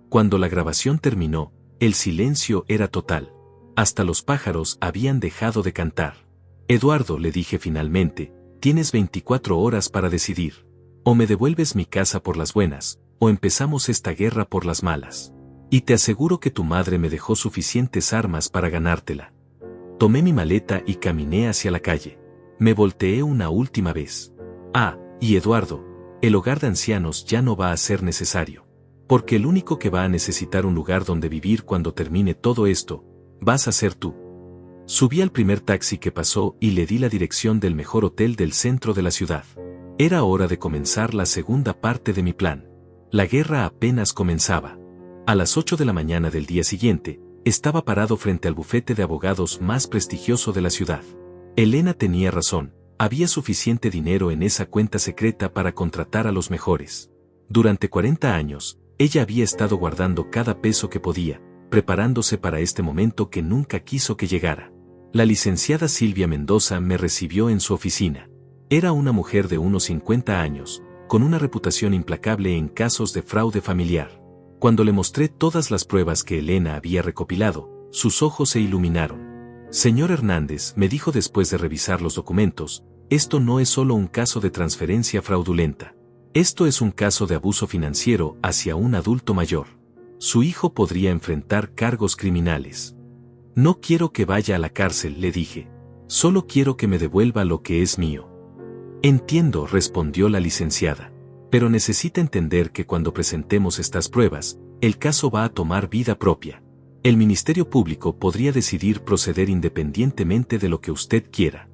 Cuando la grabación terminó, el silencio era total. Hasta los pájaros habían dejado de cantar. Eduardo, le dije finalmente, tienes 24 horas para decidir. O me devuelves mi casa por las buenas, o empezamos esta guerra por las malas. Y te aseguro que tu madre me dejó suficientes armas para ganártela. Tomé mi maleta y caminé hacia la calle. Me volteé una última vez. Ah, y Eduardo, el hogar de ancianos ya no va a ser necesario. Porque el único que va a necesitar un lugar donde vivir cuando termine todo esto, vas a ser tú. Subí al primer taxi que pasó y le di la dirección del mejor hotel del centro de la ciudad. Era hora de comenzar la segunda parte de mi plan. La guerra apenas comenzaba. A las 8 de la mañana del día siguiente, estaba parado frente al bufete de abogados más prestigioso de la ciudad. Elena tenía razón, había suficiente dinero en esa cuenta secreta para contratar a los mejores. Durante 40 años, ella había estado guardando cada peso que podía, preparándose para este momento que nunca quiso que llegara. La licenciada Silvia Mendoza me recibió en su oficina. Era una mujer de unos 50 años, con una reputación implacable en casos de fraude familiar. Cuando le mostré todas las pruebas que Elena había recopilado, sus ojos se iluminaron. Señor Hernández, me dijo después de revisar los documentos, esto no es solo un caso de transferencia fraudulenta. Esto es un caso de abuso financiero hacia un adulto mayor. Su hijo podría enfrentar cargos criminales. No quiero que vaya a la cárcel, le dije. Solo quiero que me devuelva lo que es mío. Entiendo, respondió la licenciada. Pero necesita entender que cuando presentemos estas pruebas, el caso va a tomar vida propia. El Ministerio Público podría decidir proceder independientemente de lo que usted quiera.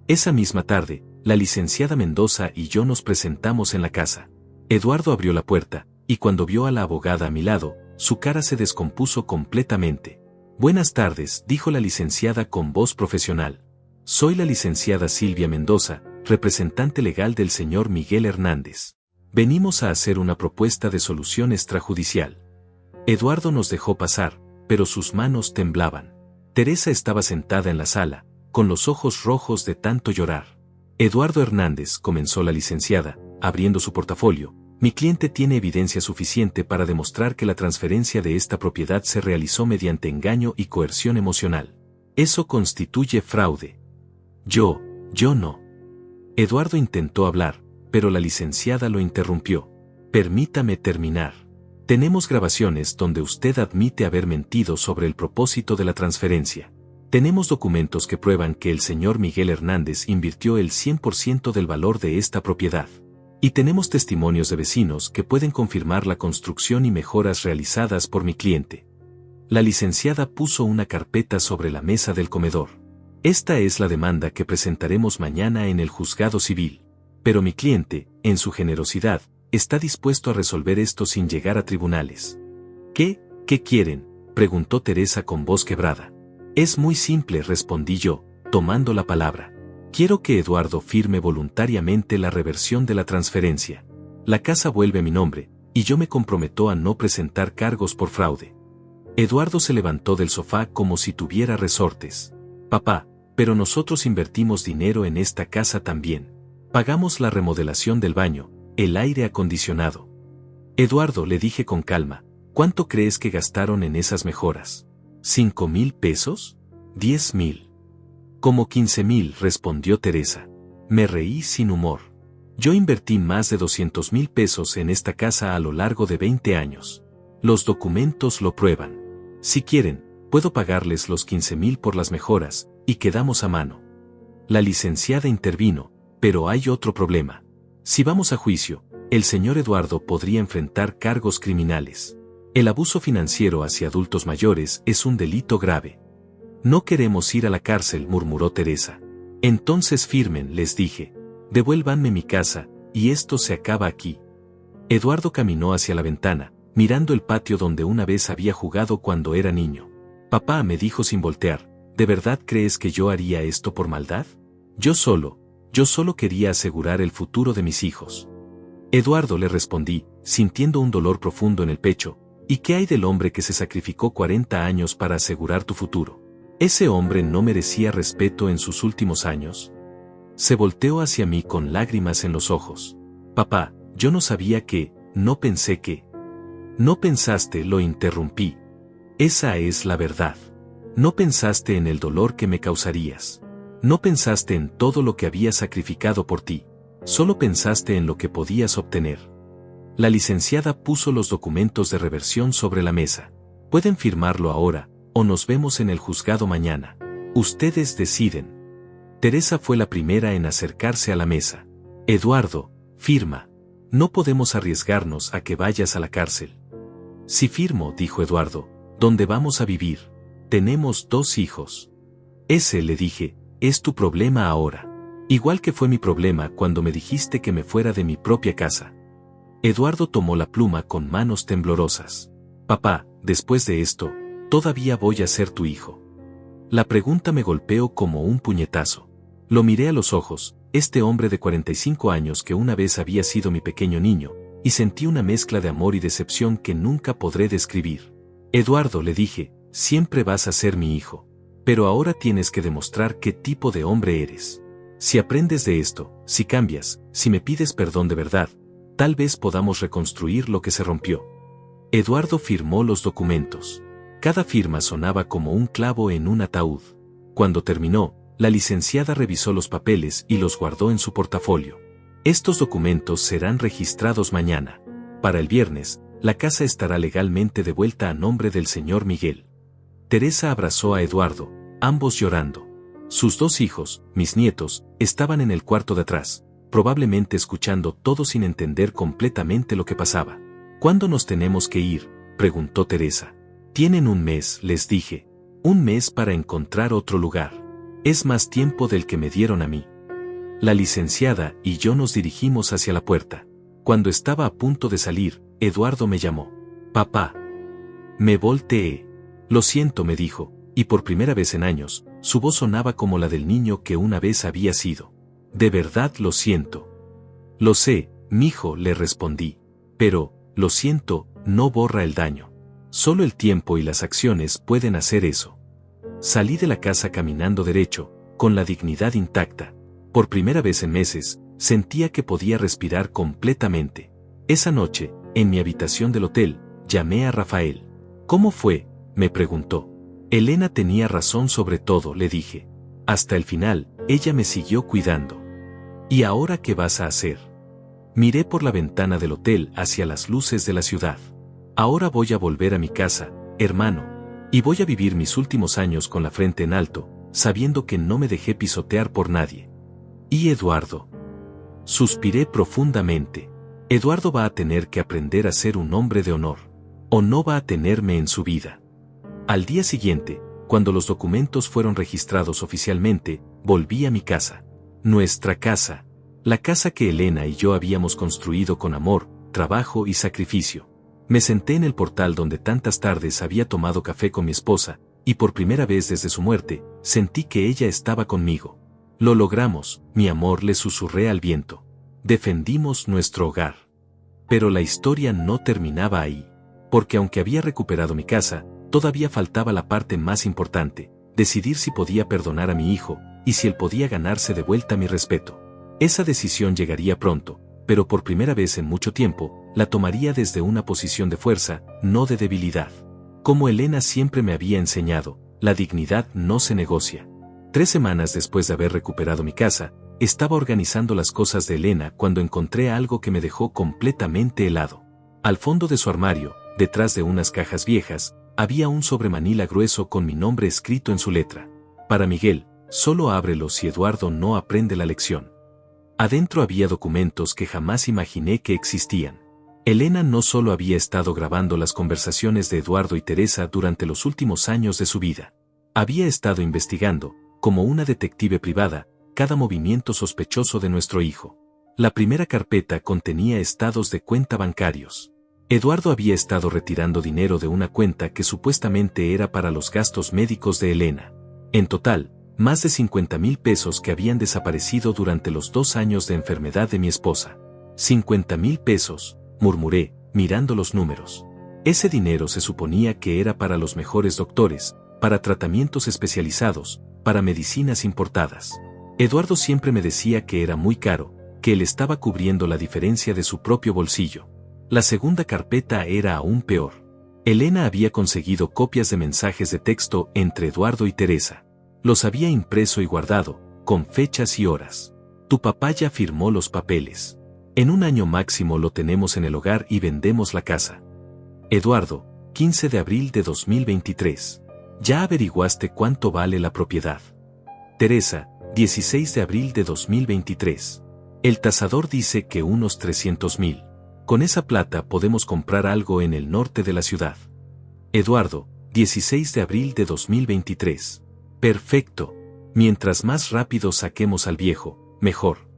Esa misma tarde, la licenciada Mendoza y yo nos presentamos en la casa. Eduardo abrió la puerta, y cuando vio a la abogada a mi lado, su cara se descompuso completamente. Buenas tardes, dijo la licenciada con voz profesional. Soy la licenciada Silvia Mendoza, representante legal del señor Miguel Hernández. Venimos a hacer una propuesta de solución extrajudicial. Eduardo nos dejó pasar, pero sus manos temblaban. Teresa estaba sentada en la sala, con los ojos rojos de tanto llorar. Eduardo Hernández, comenzó la licenciada, abriendo su portafolio. Mi cliente tiene evidencia suficiente para demostrar que la transferencia de esta propiedad se realizó mediante engaño y coerción emocional. Eso constituye fraude. Yo no. Eduardo intentó hablar, pero la licenciada lo interrumpió. Permítame terminar. Tenemos grabaciones donde usted admite haber mentido sobre el propósito de la transferencia. Tenemos documentos que prueban que el señor Miguel Hernández invirtió el 100% del valor de esta propiedad. Y tenemos testimonios de vecinos que pueden confirmar la construcción y mejoras realizadas por mi cliente. La licenciada puso una carpeta sobre la mesa del comedor. Esta es la demanda que presentaremos mañana en el juzgado civil. Pero mi cliente, en su generosidad, está dispuesto a resolver esto sin llegar a tribunales. ¿Qué quieren?, preguntó Teresa con voz quebrada. Es muy simple, respondí yo, tomando la palabra. Quiero que Eduardo firme voluntariamente la reversión de la transferencia. La casa vuelve a mi nombre, y yo me comprometo a no presentar cargos por fraude. Eduardo se levantó del sofá como si tuviera resortes. Papá, pero nosotros invertimos dinero en esta casa también. Pagamos la remodelación del baño, el aire acondicionado. Eduardo, le dije con calma, ¿cuánto crees que gastaron en esas mejoras? ¿5,000 pesos? ¿10,000? Como 15,000, respondió Teresa. Me reí sin humor. Yo invertí más de 200,000 pesos en esta casa a lo largo de 20 años. Los documentos lo prueban. Si quieren, puedo pagarles los 15,000 por las mejoras, y quedamos a mano. La licenciada intervino, pero hay otro problema. Si vamos a juicio, el señor Eduardo podría enfrentar cargos criminales. El abuso financiero hacia adultos mayores es un delito grave. No queremos ir a la cárcel, murmuró Teresa. Entonces firmen, les dije. Devuélvanme mi casa, y esto se acaba aquí. Eduardo caminó hacia la ventana, mirando el patio donde una vez había jugado cuando era niño. Papá, me dijo sin voltear, ¿de verdad crees que yo haría esto por maldad? Yo solo quería asegurar el futuro de mis hijos. Eduardo, le respondí, sintiendo un dolor profundo en el pecho, ¿y qué hay del hombre que se sacrificó 40 años para asegurar tu futuro? ¿Ese hombre no merecía respeto en sus últimos años? Se volteó hacia mí con lágrimas en los ojos. Papá, yo no sabía que, no pensé que. No pensaste, lo interrumpí. Esa es la verdad. No pensaste en el dolor que me causarías. No pensaste en todo lo que había sacrificado por ti. Solo pensaste en lo que podías obtener. La licenciada puso los documentos de reversión sobre la mesa. Pueden firmarlo ahora, o nos vemos en el juzgado mañana. Ustedes deciden. Teresa fue la primera en acercarse a la mesa. Eduardo, firma. No podemos arriesgarnos a que vayas a la cárcel. Si firmo, dijo Eduardo, ¿dónde vamos a vivir? Tenemos 2 hijos. Ese, le dije, es tu problema ahora. Igual que fue mi problema cuando me dijiste que me fuera de mi propia casa. Eduardo tomó la pluma con manos temblorosas. Papá, después de esto, todavía voy a ser tu hijo. La pregunta me golpeó como un puñetazo. Lo miré a los ojos, este hombre de 45 años que una vez había sido mi pequeño niño, y sentí una mezcla de amor y decepción que nunca podré describir. Eduardo, le dije, siempre vas a ser mi hijo. Pero ahora tienes que demostrar qué tipo de hombre eres. Si aprendes de esto, si cambias, si me pides perdón de verdad, tal vez podamos reconstruir lo que se rompió. Eduardo firmó los documentos. Cada firma sonaba como un clavo en un ataúd. Cuando terminó, la licenciada revisó los papeles y los guardó en su portafolio. Estos documentos serán registrados mañana. Para el viernes, la casa estará legalmente de vuelta a nombre del señor Miguel. Teresa abrazó a Eduardo, ambos llorando. Sus 2 hijos, mis nietos, estaban en el cuarto de atrás, probablemente escuchando todo sin entender completamente lo que pasaba. ¿Cuándo nos tenemos que ir?, preguntó Teresa. Tienen 1 mes, les dije. 1 mes para encontrar otro lugar. Es más tiempo del que me dieron a mí. La licenciada y yo nos dirigimos hacia la puerta. Cuando estaba a punto de salir, Eduardo me llamó. Papá. Me volteé. Lo siento, me dijo, y por primera vez en años, su voz sonaba como la del niño que una vez había sido. De verdad lo siento. Lo sé, mijo, le respondí. Pero, lo siento, no borra el daño. Solo el tiempo y las acciones pueden hacer eso. Salí de la casa caminando derecho, con la dignidad intacta. Por primera vez en meses, sentía que podía respirar completamente. Esa noche, en mi habitación del hotel, llamé a Rafael. ¿Cómo fue?, me preguntó. Elena tenía razón sobre todo, le dije. Hasta el final, ella me siguió cuidando. ¿Y ahora qué vas a hacer? Miré por la ventana del hotel hacia las luces de la ciudad. Ahora voy a volver a mi casa, hermano. Y voy a vivir mis últimos años con la frente en alto, sabiendo que no me dejé pisotear por nadie. ¿Y Eduardo? Suspiré profundamente. Eduardo va a tener que aprender a ser un hombre de honor. O no va a tenerme en su vida. Al día siguiente, cuando los documentos fueron registrados oficialmente, volví a mi casa. Nuestra casa. La casa que Elena y yo habíamos construido con amor, trabajo y sacrificio. Me senté en el portal donde tantas tardes había tomado café con mi esposa, y por primera vez desde su muerte, sentí que ella estaba conmigo. Lo logramos, mi amor, le susurré al viento. Defendimos nuestro hogar. Pero la historia no terminaba ahí. Porque aunque había recuperado mi casa, todavía faltaba la parte más importante, decidir si podía perdonar a mi hijo, y si él podía ganarse de vuelta mi respeto. Esa decisión llegaría pronto, pero por primera vez en mucho tiempo, la tomaría desde una posición de fuerza, no de debilidad. Como Elena siempre me había enseñado, la dignidad no se negocia. 3 semanas después de haber recuperado mi casa, estaba organizando las cosas de Elena cuando encontré algo que me dejó completamente helado. Al fondo de su armario, detrás de unas cajas viejas, había un sobremanila grueso con mi nombre escrito en su letra. Para Miguel, solo ábrelo si Eduardo no aprende la lección. Adentro había documentos que jamás imaginé que existían. Elena no solo había estado grabando las conversaciones de Eduardo y Teresa durante los últimos años de su vida. Había estado investigando, como una detective privada, cada movimiento sospechoso de nuestro hijo. La primera carpeta contenía estados de cuenta bancarios. Eduardo había estado retirando dinero de una cuenta que supuestamente era para los gastos médicos de Elena. En total, más de 50,000 pesos que habían desaparecido durante los 2 años de enfermedad de mi esposa. 50,000 pesos, murmuré, mirando los números. Ese dinero se suponía que era para los mejores doctores, para tratamientos especializados, para medicinas importadas. Eduardo siempre me decía que era muy caro, que él estaba cubriendo la diferencia de su propio bolsillo. La segunda carpeta era aún peor. Elena había conseguido copias de mensajes de texto entre Eduardo y Teresa. Los había impreso y guardado, con fechas y horas. Tu papá ya firmó los papeles. En 1 año máximo lo tenemos en el hogar y vendemos la casa. Eduardo, 15 de abril de 2023. ¿Ya averiguaste cuánto vale la propiedad? Teresa, 16 de abril de 2023. El tasador dice que unos 300,000. Con esa plata podemos comprar algo en el norte de la ciudad. Eduardo, 16 de abril de 2023. Perfecto. Mientras más rápido saquemos al viejo, mejor.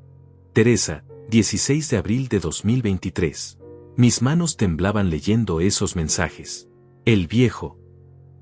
Teresa, 16 de abril de 2023. Mis manos temblaban leyendo esos mensajes. El viejo.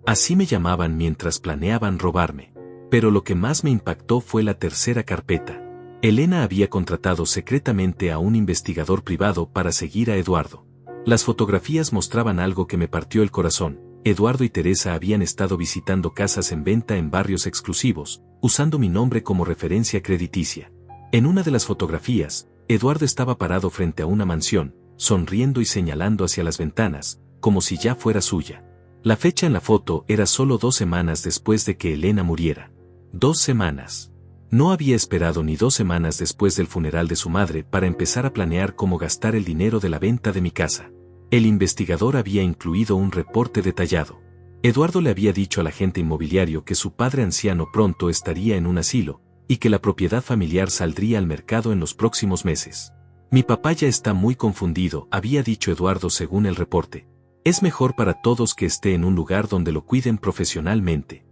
Así me llamaban mientras planeaban robarme. Pero lo que más me impactó fue la tercera carpeta. Elena había contratado secretamente a un investigador privado para seguir a Eduardo. Las fotografías mostraban algo que me partió el corazón. Eduardo y Teresa habían estado visitando casas en venta en barrios exclusivos, usando mi nombre como referencia crediticia. En una de las fotografías, Eduardo estaba parado frente a una mansión, sonriendo y señalando hacia las ventanas, como si ya fuera suya. La fecha en la foto era solo 2 semanas después de que Elena muriera. 2 semanas. No había esperado ni 2 semanas después del funeral de su madre para empezar a planear cómo gastar el dinero de la venta de mi casa. El investigador había incluido un reporte detallado. Eduardo le había dicho al agente inmobiliario que su padre anciano pronto estaría en un asilo, y que la propiedad familiar saldría al mercado en los próximos meses. Mi papá ya está muy confundido, había dicho Eduardo según el reporte. Es mejor para todos que esté en un lugar donde lo cuiden profesionalmente.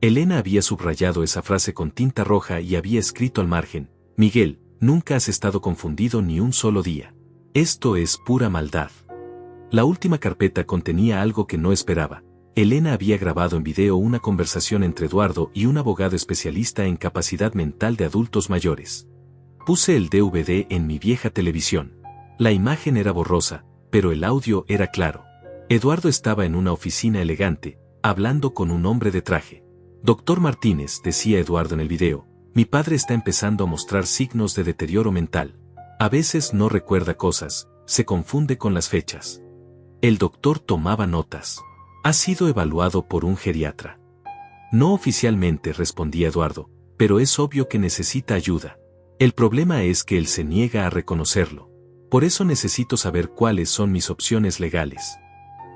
Elena había subrayado esa frase con tinta roja y había escrito al margen: Miguel, nunca has estado confundido ni un solo día. Esto es pura maldad. La última carpeta contenía algo que no esperaba. Elena había grabado en video una conversación entre Eduardo y un abogado especialista en capacidad mental de adultos mayores. Puse el DVD en mi vieja televisión. La imagen era borrosa, pero el audio era claro. Eduardo estaba en una oficina elegante, hablando con un hombre de traje. Doctor Martínez, decía Eduardo en el video, Mi padre está empezando a mostrar signos de deterioro mental. A veces no recuerda cosas, se confunde con las fechas. El doctor tomaba notas. Ha sido evaluado por un geriatra. No oficialmente, respondía Eduardo, pero es obvio que necesita ayuda. El problema es que él se niega a reconocerlo. Por eso necesito saber cuáles son mis opciones legales.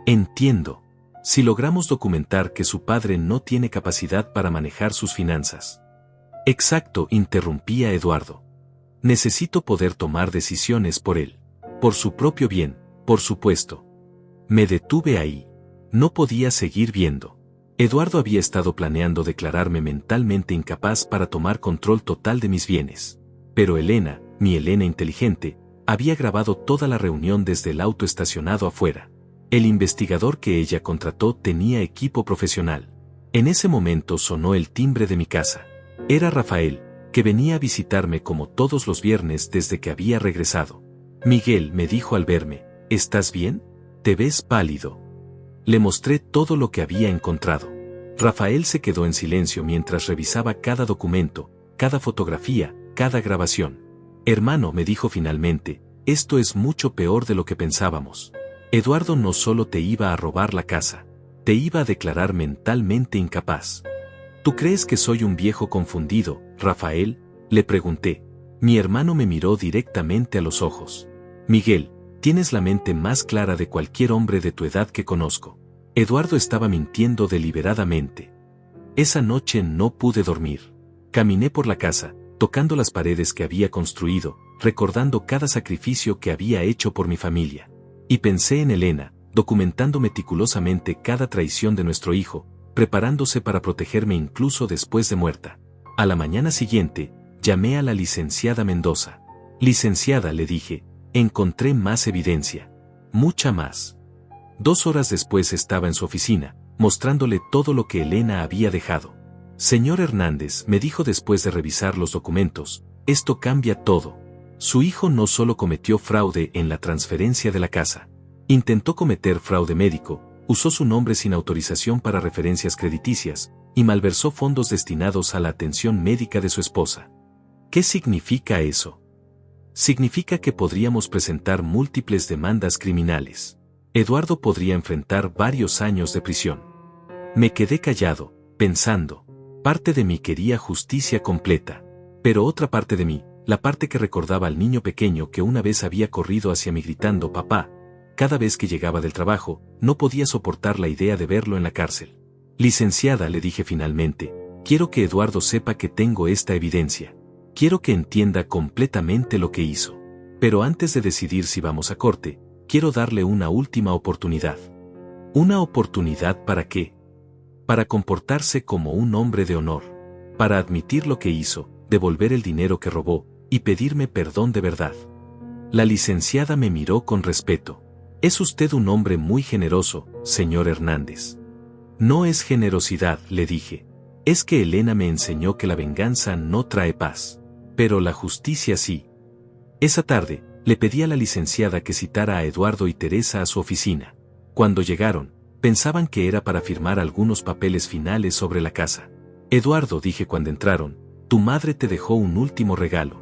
Entiendo. Si logramos documentar que su padre no tiene capacidad para manejar sus finanzas. Exacto, interrumpía Eduardo. Necesito poder tomar decisiones por él. Por su propio bien, por supuesto. Me detuve ahí. No podía seguir viendo. Eduardo había estado planeando declararme mentalmente incapaz para tomar control total de mis bienes. Pero Elena, mi Elena inteligente, había grabado toda la reunión desde el auto estacionado afuera. El investigador que ella contrató tenía equipo profesional. En ese momento sonó el timbre de mi casa. Era Rafael, que venía a visitarme como todos los viernes desde que había regresado. Miguel, me dijo al verme, ¿estás bien? Te ves pálido. Le mostré todo lo que había encontrado. Rafael se quedó en silencio mientras revisaba cada documento, cada fotografía, cada grabación. Hermano, me dijo finalmente, esto es mucho peor de lo que pensábamos. Eduardo no solo te iba a robar la casa, te iba a declarar mentalmente incapaz. ¿Tú crees que soy un viejo confundido, Rafael? Le pregunté. Mi hermano me miró directamente a los ojos. Miguel, tienes la mente más clara de cualquier hombre de tu edad que conozco. Eduardo estaba mintiendo deliberadamente. Esa noche no pude dormir. Caminé por la casa, tocando las paredes que había construido, recordando cada sacrificio que había hecho por mi familia. Y pensé en Elena, documentando meticulosamente cada traición de nuestro hijo, preparándose para protegerme incluso después de muerta. A la mañana siguiente, llamé a la licenciada Mendoza. Licenciada, le dije, encontré más evidencia. Mucha más. 2 horas después estaba en su oficina, mostrándole todo lo que Elena había dejado. Señor Hernández, me dijo después de revisar los documentos, esto cambia todo. Su hijo no solo cometió fraude en la transferencia de la casa. Intentó cometer fraude médico, usó su nombre sin autorización para referencias crediticias, y malversó fondos destinados a la atención médica de su esposa. ¿Qué significa eso? Significa que podríamos presentar múltiples demandas criminales. Eduardo podría enfrentar varios años de prisión. Me quedé callado, pensando. Parte de mí quería justicia completa. Pero otra parte de mí, la parte que recordaba al niño pequeño que una vez había corrido hacia mí gritando «papá», cada vez que llegaba del trabajo, no podía soportar la idea de verlo en la cárcel. Licenciada, le dije finalmente, quiero que Eduardo sepa que tengo esta evidencia. Quiero que entienda completamente lo que hizo. Pero antes de decidir si vamos a corte, quiero darle una última oportunidad. ¿Una oportunidad para qué? Para comportarse como un hombre de honor. Para admitir lo que hizo, devolver el dinero que robó, y pedirme perdón de verdad. La licenciada me miró con respeto. Es usted un hombre muy generoso, señor Hernández. No es generosidad, le dije. Es que Elena me enseñó que la venganza no trae paz. Pero la justicia sí. Esa tarde, le pedí a la licenciada que citara a Eduardo y Teresa a su oficina. Cuando llegaron, pensaban que era para firmar algunos papeles finales sobre la casa. Eduardo, dije cuando entraron, tu madre te dejó un último regalo.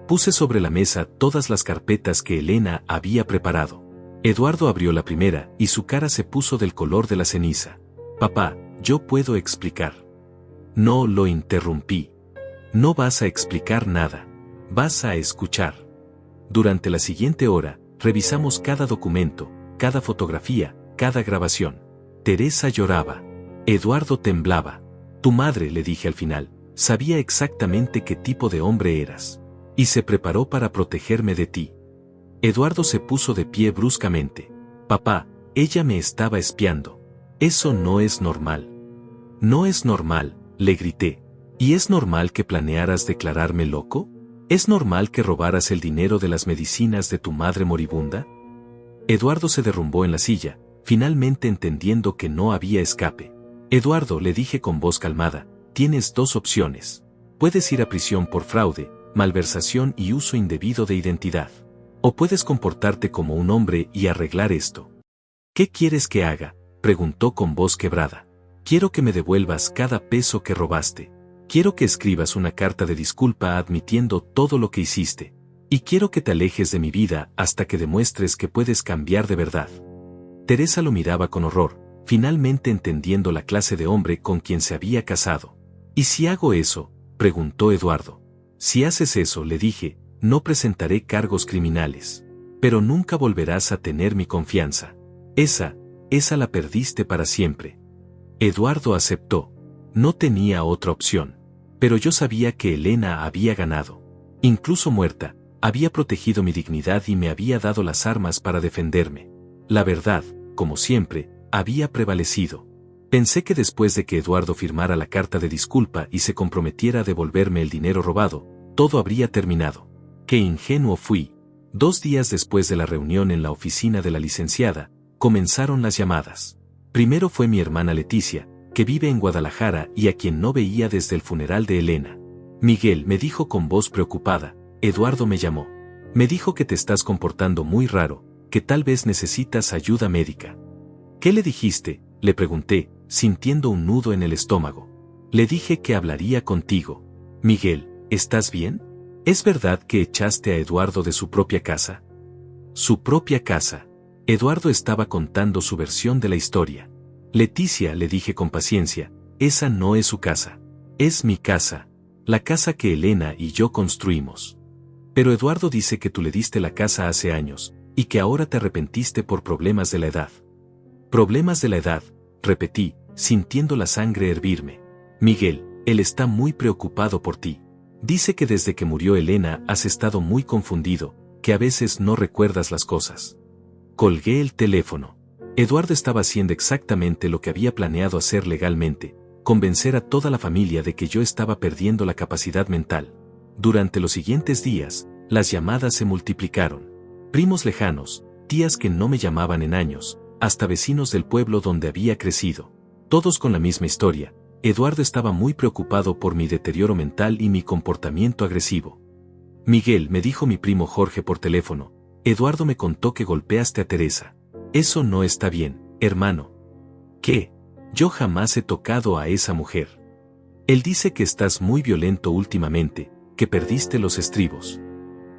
Puse sobre la mesa todas las carpetas que Elena había preparado. Eduardo abrió la primera y su cara se puso del color de la ceniza. Papá, yo puedo explicar. No, lo interrumpí. No vas a explicar nada. Vas a escuchar. Durante la siguiente hora, revisamos cada documento, cada fotografía, cada grabación. Teresa lloraba. Eduardo temblaba. Tu madre, le dije al final, sabía exactamente qué tipo de hombre eras. Y se preparó para protegerme de ti. Eduardo se puso de pie bruscamente. Papá, ella me estaba espiando. Eso no es normal. No es normal, le grité. ¿Y es normal que planearas declararme loco? ¿Es normal que robaras el dinero de las medicinas de tu madre moribunda? Eduardo se derrumbó en la silla, finalmente entendiendo que no había escape. Eduardo, le dije con voz calmada, tienes 2 opciones. Puedes ir a prisión por fraude, malversación y uso indebido de identidad. O puedes comportarte como un hombre y arreglar esto. ¿Qué quieres que haga?, preguntó con voz quebrada. Quiero que me devuelvas cada peso que robaste. Quiero que escribas una carta de disculpa admitiendo todo lo que hiciste. Y quiero que te alejes de mi vida hasta que demuestres que puedes cambiar de verdad. Teresa lo miraba con horror, finalmente entendiendo la clase de hombre con quien se había casado. ¿Y si hago eso?, preguntó Eduardo. Si haces eso, le dije, no presentaré cargos criminales. Pero nunca volverás a tener mi confianza. Esa la perdiste para siempre. Eduardo aceptó. No tenía otra opción. Pero yo sabía que Elena había ganado. Incluso muerta, había protegido mi dignidad y me había dado las armas para defenderme. La verdad, como siempre, había prevalecido. Pensé que después de que Eduardo firmara la carta de disculpa y se comprometiera a devolverme el dinero robado, todo habría terminado. Qué ingenuo fui. 2 días después de la reunión en la oficina de la licenciada, comenzaron las llamadas. Primero fue mi hermana Leticia, que vive en Guadalajara y a quien no veía desde el funeral de Elena. Miguel, me dijo con voz preocupada. Eduardo me llamó. Me dijo que te estás comportando muy raro, que tal vez necesitas ayuda médica. ¿Qué le dijiste?, le pregunté, sintiendo un nudo en el estómago. Le dije que hablaría contigo. Miguel, ¿estás bien? ¿Es verdad que echaste a Eduardo de su propia casa? Su propia casa. Eduardo estaba contando su versión de la historia. Leticia, le dije con paciencia, esa no es su casa. Es mi casa. La casa que Elena y yo construimos. Pero Eduardo dice que tú le diste la casa hace años, y que ahora te arrepentiste por problemas de la edad. Problemas de la edad, repetí, sintiendo la sangre hervirme. Miguel, él está muy preocupado por ti. Dice que desde que murió Elena has estado muy confundido, que a veces no recuerdas las cosas. Colgué el teléfono. Eduardo estaba haciendo exactamente lo que había planeado hacer legalmente, convencer a toda la familia de que yo estaba perdiendo la capacidad mental. Durante los siguientes días, las llamadas se multiplicaron. Primos lejanos, tías que no me llamaban en años, hasta vecinos del pueblo donde había crecido. Todos con la misma historia. Eduardo estaba muy preocupado por mi deterioro mental y mi comportamiento agresivo. Miguel, me dijo mi primo Jorge por teléfono, Eduardo me contó que golpeaste a Teresa. Eso no está bien, hermano. ¿Qué? Yo jamás he tocado a esa mujer. Él dice que estás muy violento últimamente, que perdiste los estribos.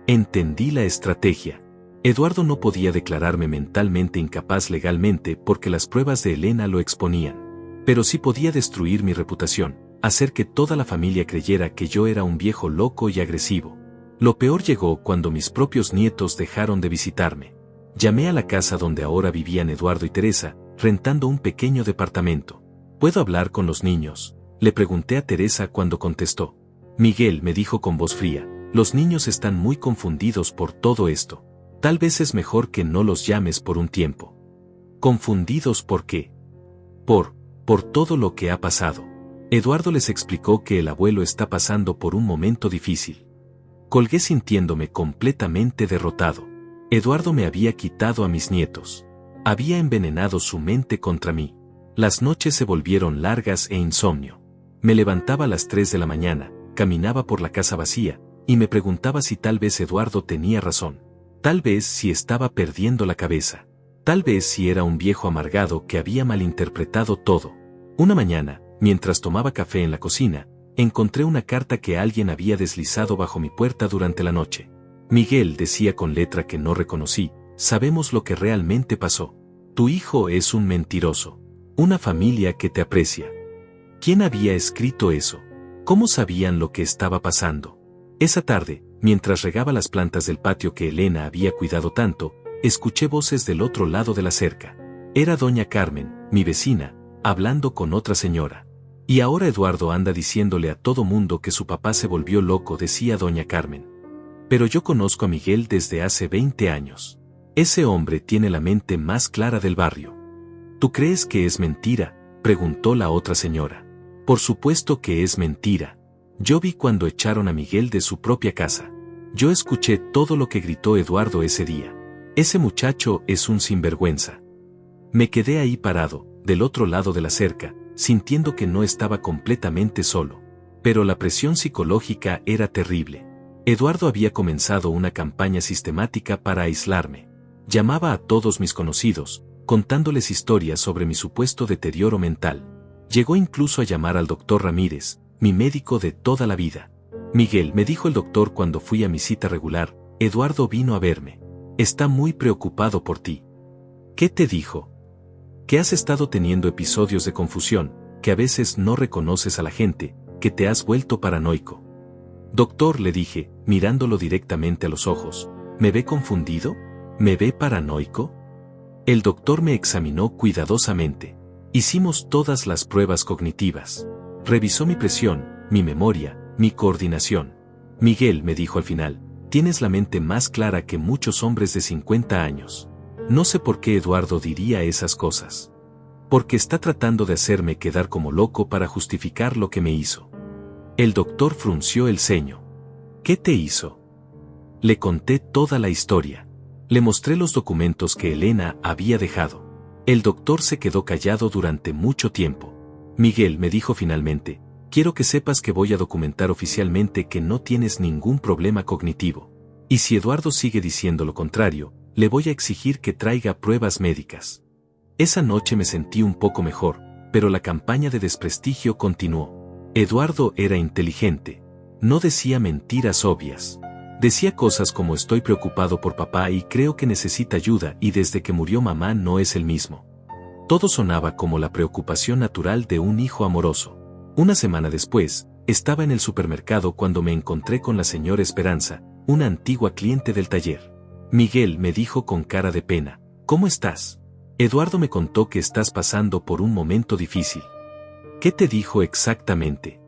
Entendí la estrategia. Eduardo no podía declararme mentalmente incapaz legalmente porque las pruebas de Elena lo exponían. Pero sí podía destruir mi reputación, hacer que toda la familia creyera que yo era un viejo loco y agresivo. Lo peor llegó cuando mis propios nietos dejaron de visitarme. Llamé a la casa donde ahora vivían Eduardo y Teresa, rentando un pequeño departamento. ¿Puedo hablar con los niños?, le pregunté a Teresa cuando contestó. Miguel, me dijo con voz fría, los niños están muy confundidos por todo esto. Tal vez es mejor que no los llames por un tiempo. ¿Confundidos por qué? Por todo lo que ha pasado. Eduardo les explicó que el abuelo está pasando por un momento difícil. Colgué sintiéndome completamente derrotado. Eduardo me había quitado a mis nietos. Había envenenado su mente contra mí. Las noches se volvieron largas e insomnio. Me levantaba a las 3 de la mañana, caminaba por la casa vacía, y me preguntaba si tal vez Eduardo tenía razón. Tal vez si estaba perdiendo la cabeza. Tal vez si era un viejo amargado que había malinterpretado todo. Una mañana, mientras tomaba café en la cocina, encontré una carta que alguien había deslizado bajo mi puerta durante la noche. Miguel, decía con letra que no reconocí, sabemos lo que realmente pasó. Tu hijo es un mentiroso. Una familia que te aprecia. ¿Quién había escrito eso? ¿Cómo sabían lo que estaba pasando? Esa tarde, mientras regaba las plantas del patio que Elena había cuidado tanto, escuché voces del otro lado de la cerca. Era doña Carmen, mi vecina, hablando con otra señora. Y ahora Eduardo anda diciéndole a todo mundo que su papá se volvió loco, decía doña Carmen. Pero yo conozco a Miguel desde hace 20 años. Ese hombre tiene la mente más clara del barrio. ¿Tú crees que es mentira?, preguntó la otra señora. Por supuesto que es mentira. Yo vi cuando echaron a Miguel de su propia casa. Yo escuché todo lo que gritó Eduardo ese día. Ese muchacho es un sinvergüenza. Me quedé ahí parado, del otro lado de la cerca, sintiendo que no estaba completamente solo. Pero la presión psicológica era terrible. Eduardo había comenzado una campaña sistemática para aislarme. Llamaba a todos mis conocidos, contándoles historias sobre mi supuesto deterioro mental. Llegó incluso a llamar al doctor Ramírez, mi médico de toda la vida. Miguel, me dijo el doctor cuando fui a mi cita regular, Eduardo vino a verme. Está muy preocupado por ti. ¿Qué te dijo? Que has estado teniendo episodios de confusión, que a veces no reconoces a la gente, que te has vuelto paranoico. Doctor, le dije, mirándolo directamente a los ojos, ¿me ve confundido? ¿Me ve paranoico? El doctor me examinó cuidadosamente. Hicimos todas las pruebas cognitivas. Revisó mi presión, mi memoria, mi coordinación. Miguel, me dijo al final, tienes la mente más clara que muchos hombres de 50 años. No sé por qué Eduardo diría esas cosas. Porque está tratando de hacerme quedar como loco para justificar lo que me hizo. El doctor frunció el ceño. ¿Qué te hizo? Le conté toda la historia. Le mostré los documentos que Elena había dejado. El doctor se quedó callado durante mucho tiempo. Miguel, me dijo finalmente, quiero que sepas que voy a documentar oficialmente que no tienes ningún problema cognitivo. Y si Eduardo sigue diciendo lo contrario, le voy a exigir que traiga pruebas médicas. Esa noche me sentí un poco mejor, pero la campaña de desprestigio continuó. Eduardo era inteligente. No decía mentiras obvias. Decía cosas como estoy preocupado por papá y creo que necesita ayuda y desde que murió mamá no es el mismo. Todo sonaba como la preocupación natural de un hijo amoroso. Una semana después, estaba en el supermercado cuando me encontré con la señora Esperanza, una antigua cliente del taller. Miguel, me dijo con cara de pena, ¿cómo estás? Eduardo me contó que estás pasando por un momento difícil. ¿Qué te dijo exactamente?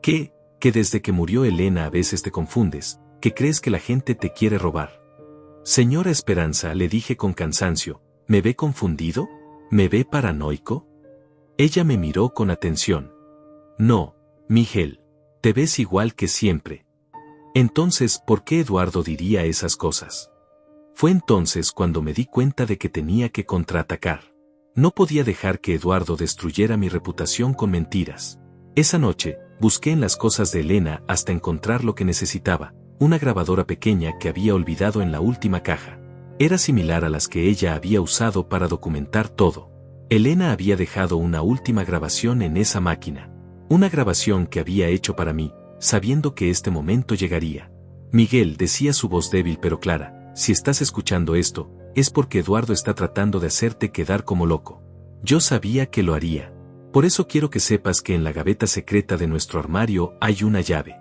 Que desde que murió Elena a veces te confundes, que crees que la gente te quiere robar. Señora Esperanza, le dije con cansancio, ¿me ve confundido? ¿Me ve paranoico? Ella me miró con atención. No, Miguel, te ves igual que siempre. Entonces, ¿por qué Eduardo diría esas cosas? Fue entonces cuando me di cuenta de que tenía que contraatacar. No podía dejar que Eduardo destruyera mi reputación con mentiras. Esa noche, busqué en las cosas de Elena hasta encontrar lo que necesitaba, una grabadora pequeña que había olvidado en la última caja. Era similar a las que ella había usado para documentar todo. Elena había dejado una última grabación en esa máquina. Una grabación que había hecho para mí, sabiendo que este momento llegaría. Miguel, decía su voz débil pero clara, si estás escuchando esto, es porque Eduardo está tratando de hacerte quedar como loco. Yo sabía que lo haría. Por eso quiero que sepas que en la gaveta secreta de nuestro armario hay una llave.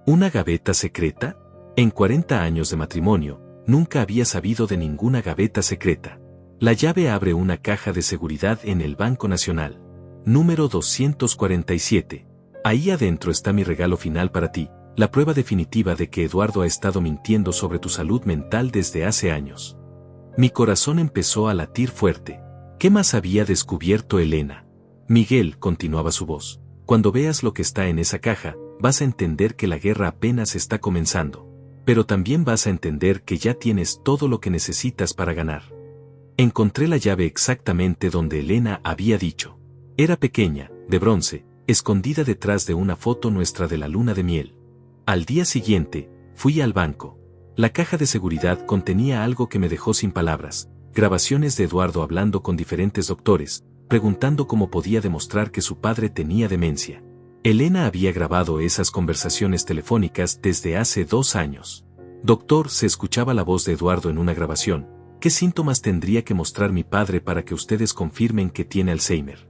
¿Una gaveta secreta? En 40 años de matrimonio, nunca había sabido de ninguna gaveta secreta. La llave abre una caja de seguridad en el Banco Nacional. Número 247. Ahí adentro está mi regalo final para ti, la prueba definitiva de que Eduardo ha estado mintiendo sobre tu salud mental desde hace años. Mi corazón empezó a latir fuerte. ¿Qué más había descubierto Elena? Miguel, continuaba su voz, cuando veas lo que está en esa caja, vas a entender que la guerra apenas está comenzando. Pero también vas a entender que ya tienes todo lo que necesitas para ganar. Encontré la llave exactamente donde Elena había dicho. Era pequeña, de bronce, escondida detrás de una foto nuestra de la luna de miel. Al día siguiente, fui al banco. La caja de seguridad contenía algo que me dejó sin palabras, grabaciones de Eduardo hablando con diferentes doctores, preguntando cómo podía demostrar que su padre tenía demencia. Elena había grabado esas conversaciones telefónicas desde hace 2 años. Doctor, se escuchaba la voz de Eduardo en una grabación. ¿Qué síntomas tendría que mostrar mi padre para que ustedes confirmen que tiene Alzheimer?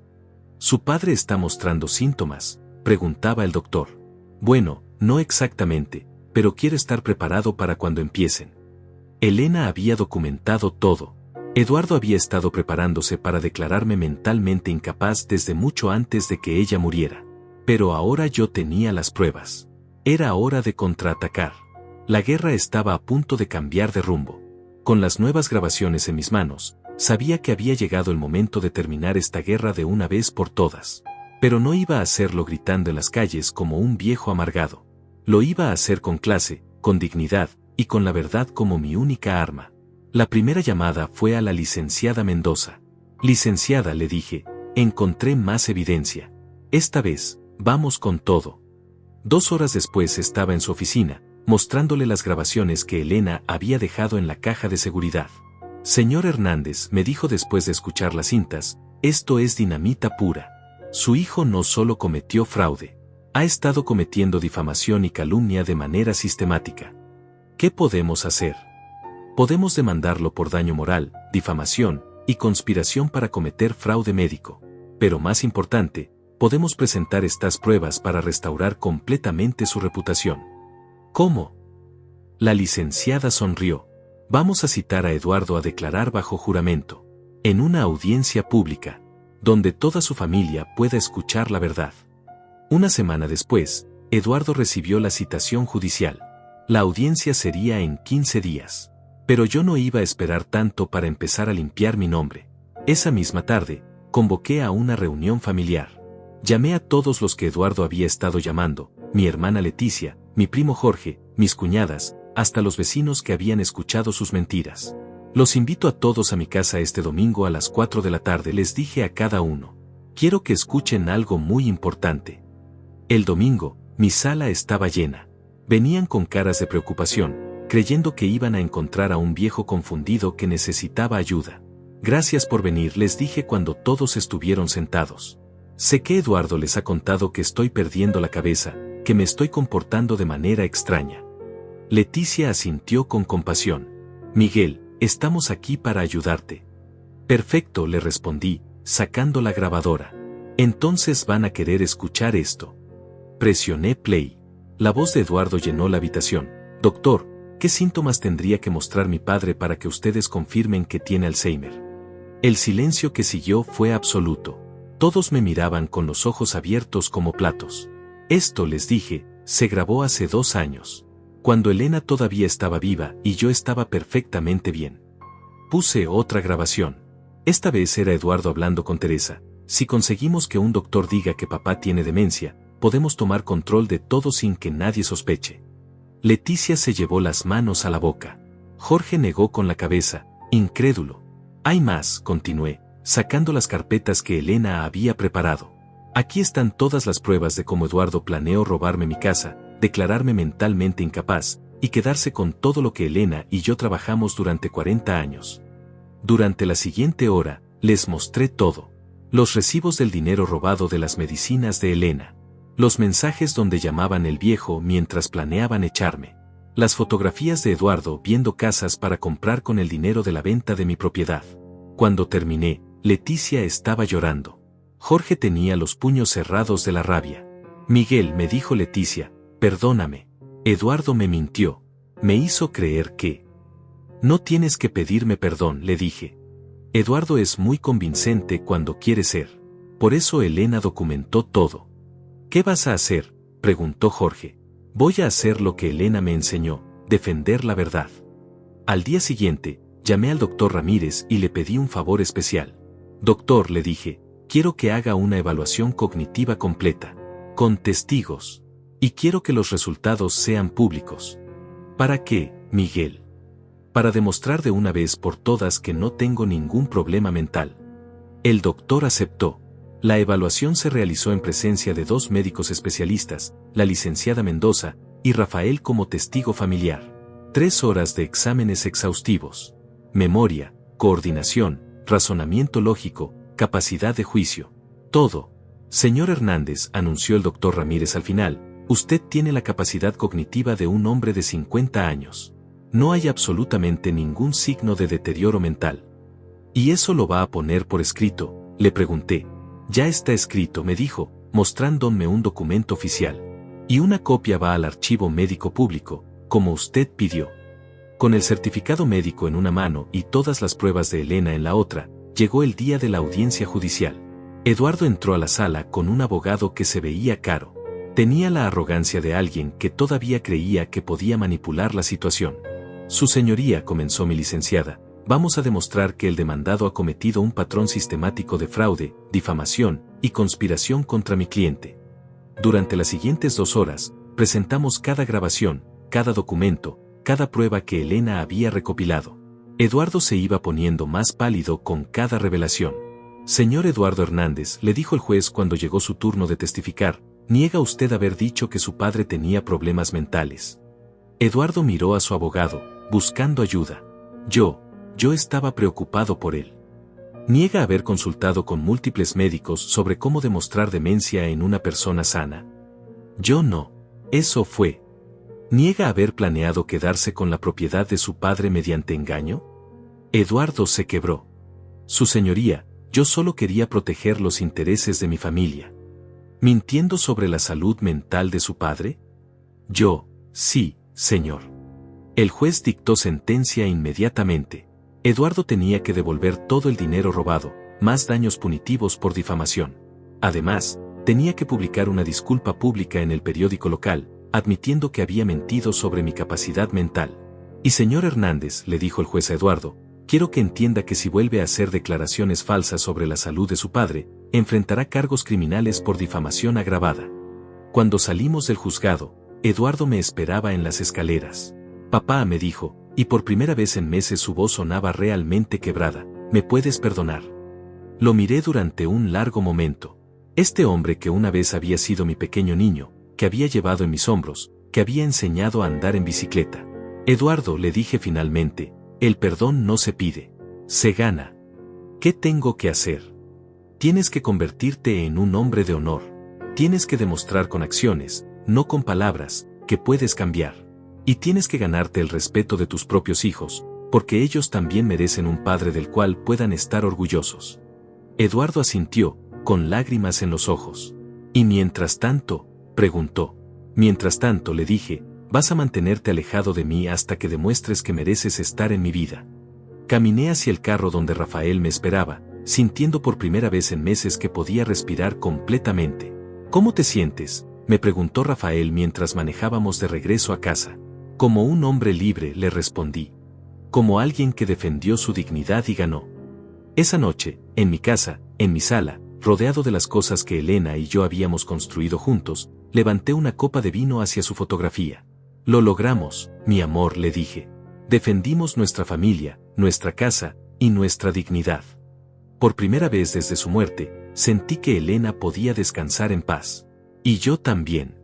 ¿Su padre está mostrando síntomas?, preguntaba el doctor. Bueno, no exactamente, pero quiero estar preparado para cuando empiecen. Elena había documentado todo. Eduardo había estado preparándose para declararme mentalmente incapaz desde mucho antes de que ella muriera. Pero ahora yo tenía las pruebas. Era hora de contraatacar. La guerra estaba a punto de cambiar de rumbo. Con las nuevas grabaciones en mis manos, sabía que había llegado el momento de terminar esta guerra de una vez por todas. Pero no iba a hacerlo gritando en las calles como un viejo amargado. Lo iba a hacer con clase, con dignidad, y con la verdad como mi única arma. La primera llamada fue a la licenciada Mendoza. Licenciada, le dije, encontré más evidencia. Esta vez, vamos con todo. 2 horas después estaba en su oficina, mostrándole las grabaciones que Elena había dejado en la caja de seguridad. Señor Hernández, me dijo después de escuchar las cintas, esto es dinamita pura. Su hijo no solo cometió fraude. Ha estado cometiendo difamación y calumnia de manera sistemática. ¿Qué podemos hacer? Podemos demandarlo por daño moral, difamación y conspiración para cometer fraude médico. Pero más importante, podemos presentar estas pruebas para restaurar completamente su reputación. ¿Cómo? La licenciada sonrió. Vamos a citar a Eduardo a declarar bajo juramento, en una audiencia pública, donde toda su familia pueda escuchar la verdad. Una semana después, Eduardo recibió la citación judicial. La audiencia sería en 15 días. Pero yo no iba a esperar tanto para empezar a limpiar mi nombre. Esa misma tarde, convoqué a una reunión familiar. Llamé a todos los que Eduardo había estado llamando, mi hermana Leticia, mi primo Jorge, mis cuñadas, hasta los vecinos que habían escuchado sus mentiras. Los invito a todos a mi casa este domingo a las 4 de la tarde, les dije a cada uno. Quiero que escuchen algo muy importante. El domingo, mi sala estaba llena. Venían con caras de preocupación, creyendo que iban a encontrar a un viejo confundido que necesitaba ayuda. Gracias por venir, les dije cuando todos estuvieron sentados. Sé que Eduardo les ha contado que estoy perdiendo la cabeza, que me estoy comportando de manera extraña. Leticia asintió con compasión. Miguel, estamos aquí para ayudarte. Perfecto, le respondí, sacando la grabadora. Entonces van a querer escuchar esto. Presioné play. La voz de Eduardo llenó la habitación. Doctor, ¿qué síntomas tendría que mostrar mi padre para que ustedes confirmen que tiene Alzheimer? El silencio que siguió fue absoluto. Todos me miraban con los ojos abiertos como platos. Esto, les dije, se grabó hace 2 años. Cuando Elena todavía estaba viva y yo estaba perfectamente bien. Puse otra grabación. Esta vez era Eduardo hablando con Teresa. Si conseguimos que un doctor diga que papá tiene demencia, podemos tomar control de todo sin que nadie sospeche. Leticia se llevó las manos a la boca. Jorge negó con la cabeza, incrédulo. Hay más, continué, sacando las carpetas que Elena había preparado. Aquí están todas las pruebas de cómo Eduardo planeó robarme mi casa, declararme mentalmente incapaz, y quedarse con todo lo que Elena y yo trabajamos durante 40 años. Durante la siguiente hora, les mostré todo. Los recibos del dinero robado de las medicinas de Elena. Los mensajes donde llamaban el viejo mientras planeaban echarme. Las fotografías de Eduardo viendo casas para comprar con el dinero de la venta de mi propiedad. Cuando terminé, Leticia estaba llorando. Jorge tenía los puños cerrados de la rabia. Miguel, me dijo Leticia, perdóname. Eduardo me mintió. Me hizo creer que... No tienes que pedirme perdón, le dije. Eduardo es muy convincente cuando quiere ser. Por eso Elena documentó todo. ¿Qué vas a hacer?, preguntó Jorge. Voy a hacer lo que Elena me enseñó, defender la verdad. Al día siguiente, llamé al doctor Ramírez y le pedí un favor especial. Doctor, le dije, quiero que haga una evaluación cognitiva completa, con testigos. Y quiero que los resultados sean públicos. ¿Para qué, Miguel? Para demostrar de una vez por todas que no tengo ningún problema mental. El doctor aceptó. La evaluación se realizó en presencia de 2 médicos especialistas, la licenciada Mendoza y Rafael como testigo familiar. 3 horas de exámenes exhaustivos. Memoria, coordinación, razonamiento lógico, capacidad de juicio. Todo. Señor Hernández, anunció el doctor Ramírez al final, usted tiene la capacidad cognitiva de un hombre de 50 años. No hay absolutamente ningún signo de deterioro mental. ¿Y eso lo va a poner por escrito?, le pregunté. Ya está escrito, me dijo, mostrándome un documento oficial. Y una copia va al archivo médico público, como usted pidió. Con el certificado médico en una mano y todas las pruebas de Elena en la otra, llegó el día de la audiencia judicial. Eduardo entró a la sala con un abogado que se veía caro. Tenía la arrogancia de alguien que todavía creía que podía manipular la situación. Su señoría, comenzó mi licenciada, vamos a demostrar que el demandado ha cometido un patrón sistemático de fraude, difamación y conspiración contra mi cliente. Durante las siguientes 2 horas, presentamos cada grabación, cada documento, cada prueba que Elena había recopilado. Eduardo se iba poniendo más pálido con cada revelación. Señor Eduardo Hernández, le dijo el juez cuando llegó su turno de testificar, niega usted haber dicho que su padre tenía problemas mentales. Eduardo miró a su abogado, buscando ayuda. Yo estaba preocupado por él. ¿Niega haber consultado con múltiples médicos sobre cómo demostrar demencia en una persona sana? Yo no. Eso fue. ¿Niega haber planeado quedarse con la propiedad de su padre mediante engaño? Eduardo se quebró. Su señoría, yo solo quería proteger los intereses de mi familia. ¿Mintiendo sobre la salud mental de su padre? Yo, sí, señor. El juez dictó sentencia inmediatamente. Eduardo tenía que devolver todo el dinero robado, más daños punitivos por difamación. Además, tenía que publicar una disculpa pública en el periódico local, admitiendo que había mentido sobre mi capacidad mental. Y señor Hernández, le dijo el juez a Eduardo, quiero que entienda que si vuelve a hacer declaraciones falsas sobre la salud de su padre, enfrentará cargos criminales por difamación agravada. Cuando salimos del juzgado, Eduardo me esperaba en las escaleras. Papá, me dijo, y por primera vez en meses su voz sonaba realmente quebrada, ¿me puedes perdonar? Lo miré durante un largo momento. Este hombre que una vez había sido mi pequeño niño, que había llevado en mis hombros, que había enseñado a andar en bicicleta. Eduardo, le dije finalmente, el perdón no se pide, se gana. ¿Qué tengo que hacer? Tienes que convertirte en un hombre de honor. Tienes que demostrar con acciones, no con palabras, que puedes cambiar. Y tienes que ganarte el respeto de tus propios hijos, porque ellos también merecen un padre del cual puedan estar orgullosos. Eduardo asintió, con lágrimas en los ojos. ¿Y mientras tanto? Preguntó. Mientras tanto, le dije, vas a mantenerte alejado de mí hasta que demuestres que mereces estar en mi vida. Caminé hacia el carro donde Rafael me esperaba, sintiendo por primera vez en meses que podía respirar completamente. ¿Cómo te sientes?, me preguntó Rafael mientras manejábamos de regreso a casa. Como un hombre libre, le respondí. Como alguien que defendió su dignidad y ganó. Esa noche, en mi casa, en mi sala, rodeado de las cosas que Elena y yo habíamos construido juntos, levanté una copa de vino hacia su fotografía. Lo logramos, mi amor, le dije. Defendimos nuestra familia, nuestra casa, y nuestra dignidad. Por primera vez desde su muerte, sentí que Elena podía descansar en paz. Y yo también.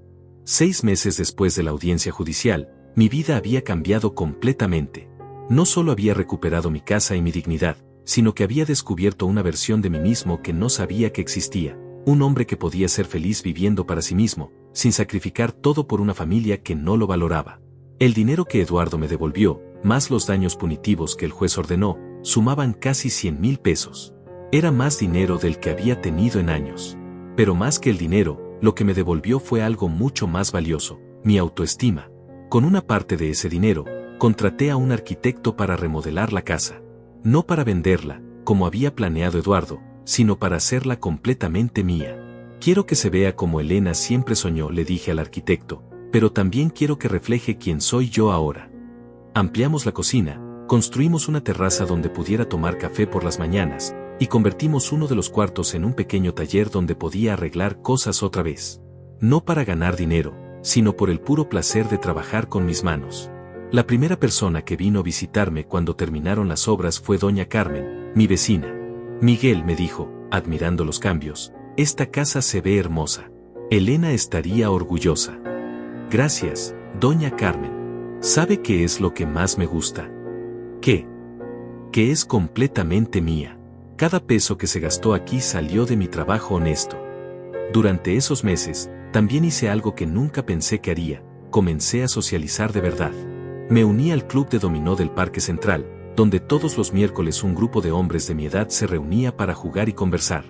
6 meses después de la audiencia judicial, mi vida había cambiado completamente. No solo había recuperado mi casa y mi dignidad, sino que había descubierto una versión de mí mismo que no sabía que existía, un hombre que podía ser feliz viviendo para sí mismo, sin sacrificar todo por una familia que no lo valoraba. El dinero que Eduardo me devolvió, más los daños punitivos que el juez ordenó, sumaban casi 100,000 pesos. Era más dinero del que había tenido en años. Pero más que el dinero, lo que me devolvió fue algo mucho más valioso, mi autoestima. Con una parte de ese dinero, contraté a un arquitecto para remodelar la casa. No para venderla, como había planeado Eduardo, sino para hacerla completamente mía. Quiero que se vea como Elena siempre soñó, le dije al arquitecto, pero también quiero que refleje quién soy yo ahora. Ampliamos la cocina, construimos una terraza donde pudiera tomar café por las mañanas, y convertimos uno de los cuartos en un pequeño taller donde podía arreglar cosas otra vez. No para ganar dinero, sino por el puro placer de trabajar con mis manos. La primera persona que vino a visitarme cuando terminaron las obras fue doña Carmen, mi vecina. Miguel, me dijo, admirando los cambios, esta casa se ve hermosa. Elena estaría orgullosa. Gracias, doña Carmen. ¿Sabe qué es lo que más me gusta? ¿Qué? Que es completamente mía. Cada peso que se gastó aquí salió de mi trabajo honesto. Durante esos meses, también hice algo que nunca pensé que haría, comencé a socializar de verdad. Me uní al club de dominó del Parque Central, donde todos los miércoles un grupo de hombres de mi edad se reunía para jugar y conversar.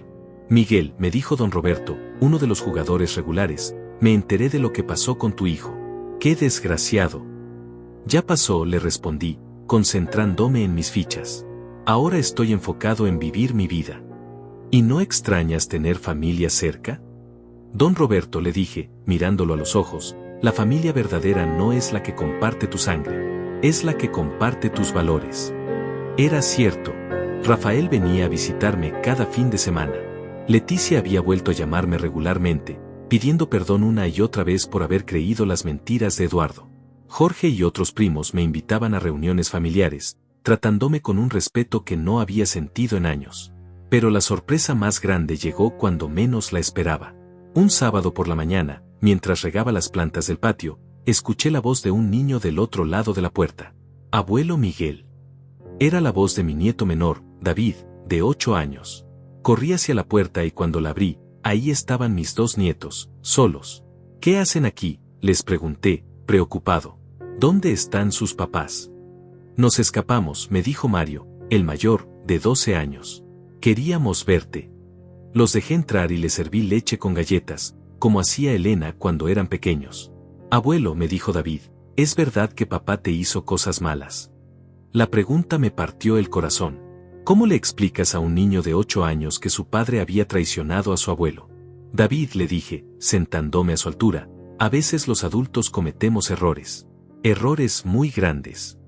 Miguel, me dijo don Roberto, uno de los jugadores regulares, me enteré de lo que pasó con tu hijo. ¡Qué desgraciado! Ya pasó, le respondí, concentrándome en mis fichas. Ahora estoy enfocado en vivir mi vida. ¿Y no extrañas tener familia cerca? Don Roberto, le dije, mirándolo a los ojos, la familia verdadera no es la que comparte tu sangre, es la que comparte tus valores. Era cierto. Rafael venía a visitarme cada fin de semana. Leticia había vuelto a llamarme regularmente, pidiendo perdón una y otra vez por haber creído las mentiras de Eduardo. Jorge y otros primos me invitaban a reuniones familiares, tratándome con un respeto que no había sentido en años. Pero la sorpresa más grande llegó cuando menos la esperaba. Un sábado por la mañana, mientras regaba las plantas del patio, escuché la voz de un niño del otro lado de la puerta. Abuelo Miguel. Era la voz de mi nieto menor, David, de 8 años. Corrí hacia la puerta y cuando la abrí, ahí estaban mis 2 nietos, solos. ¿Qué hacen aquí?, les pregunté, preocupado. ¿Dónde están sus papás? Nos escapamos, me dijo Mario, el mayor, de 12 años. Queríamos verte. Los dejé entrar y les serví leche con galletas, como hacía Elena cuando eran pequeños. Abuelo, me dijo David, ¿es verdad que papá te hizo cosas malas? La pregunta me partió el corazón. ¿Cómo le explicas a un niño de 8 años que su padre había traicionado a su abuelo? David, le dije, sentándome a su altura, a veces los adultos cometemos errores. Errores muy grandes.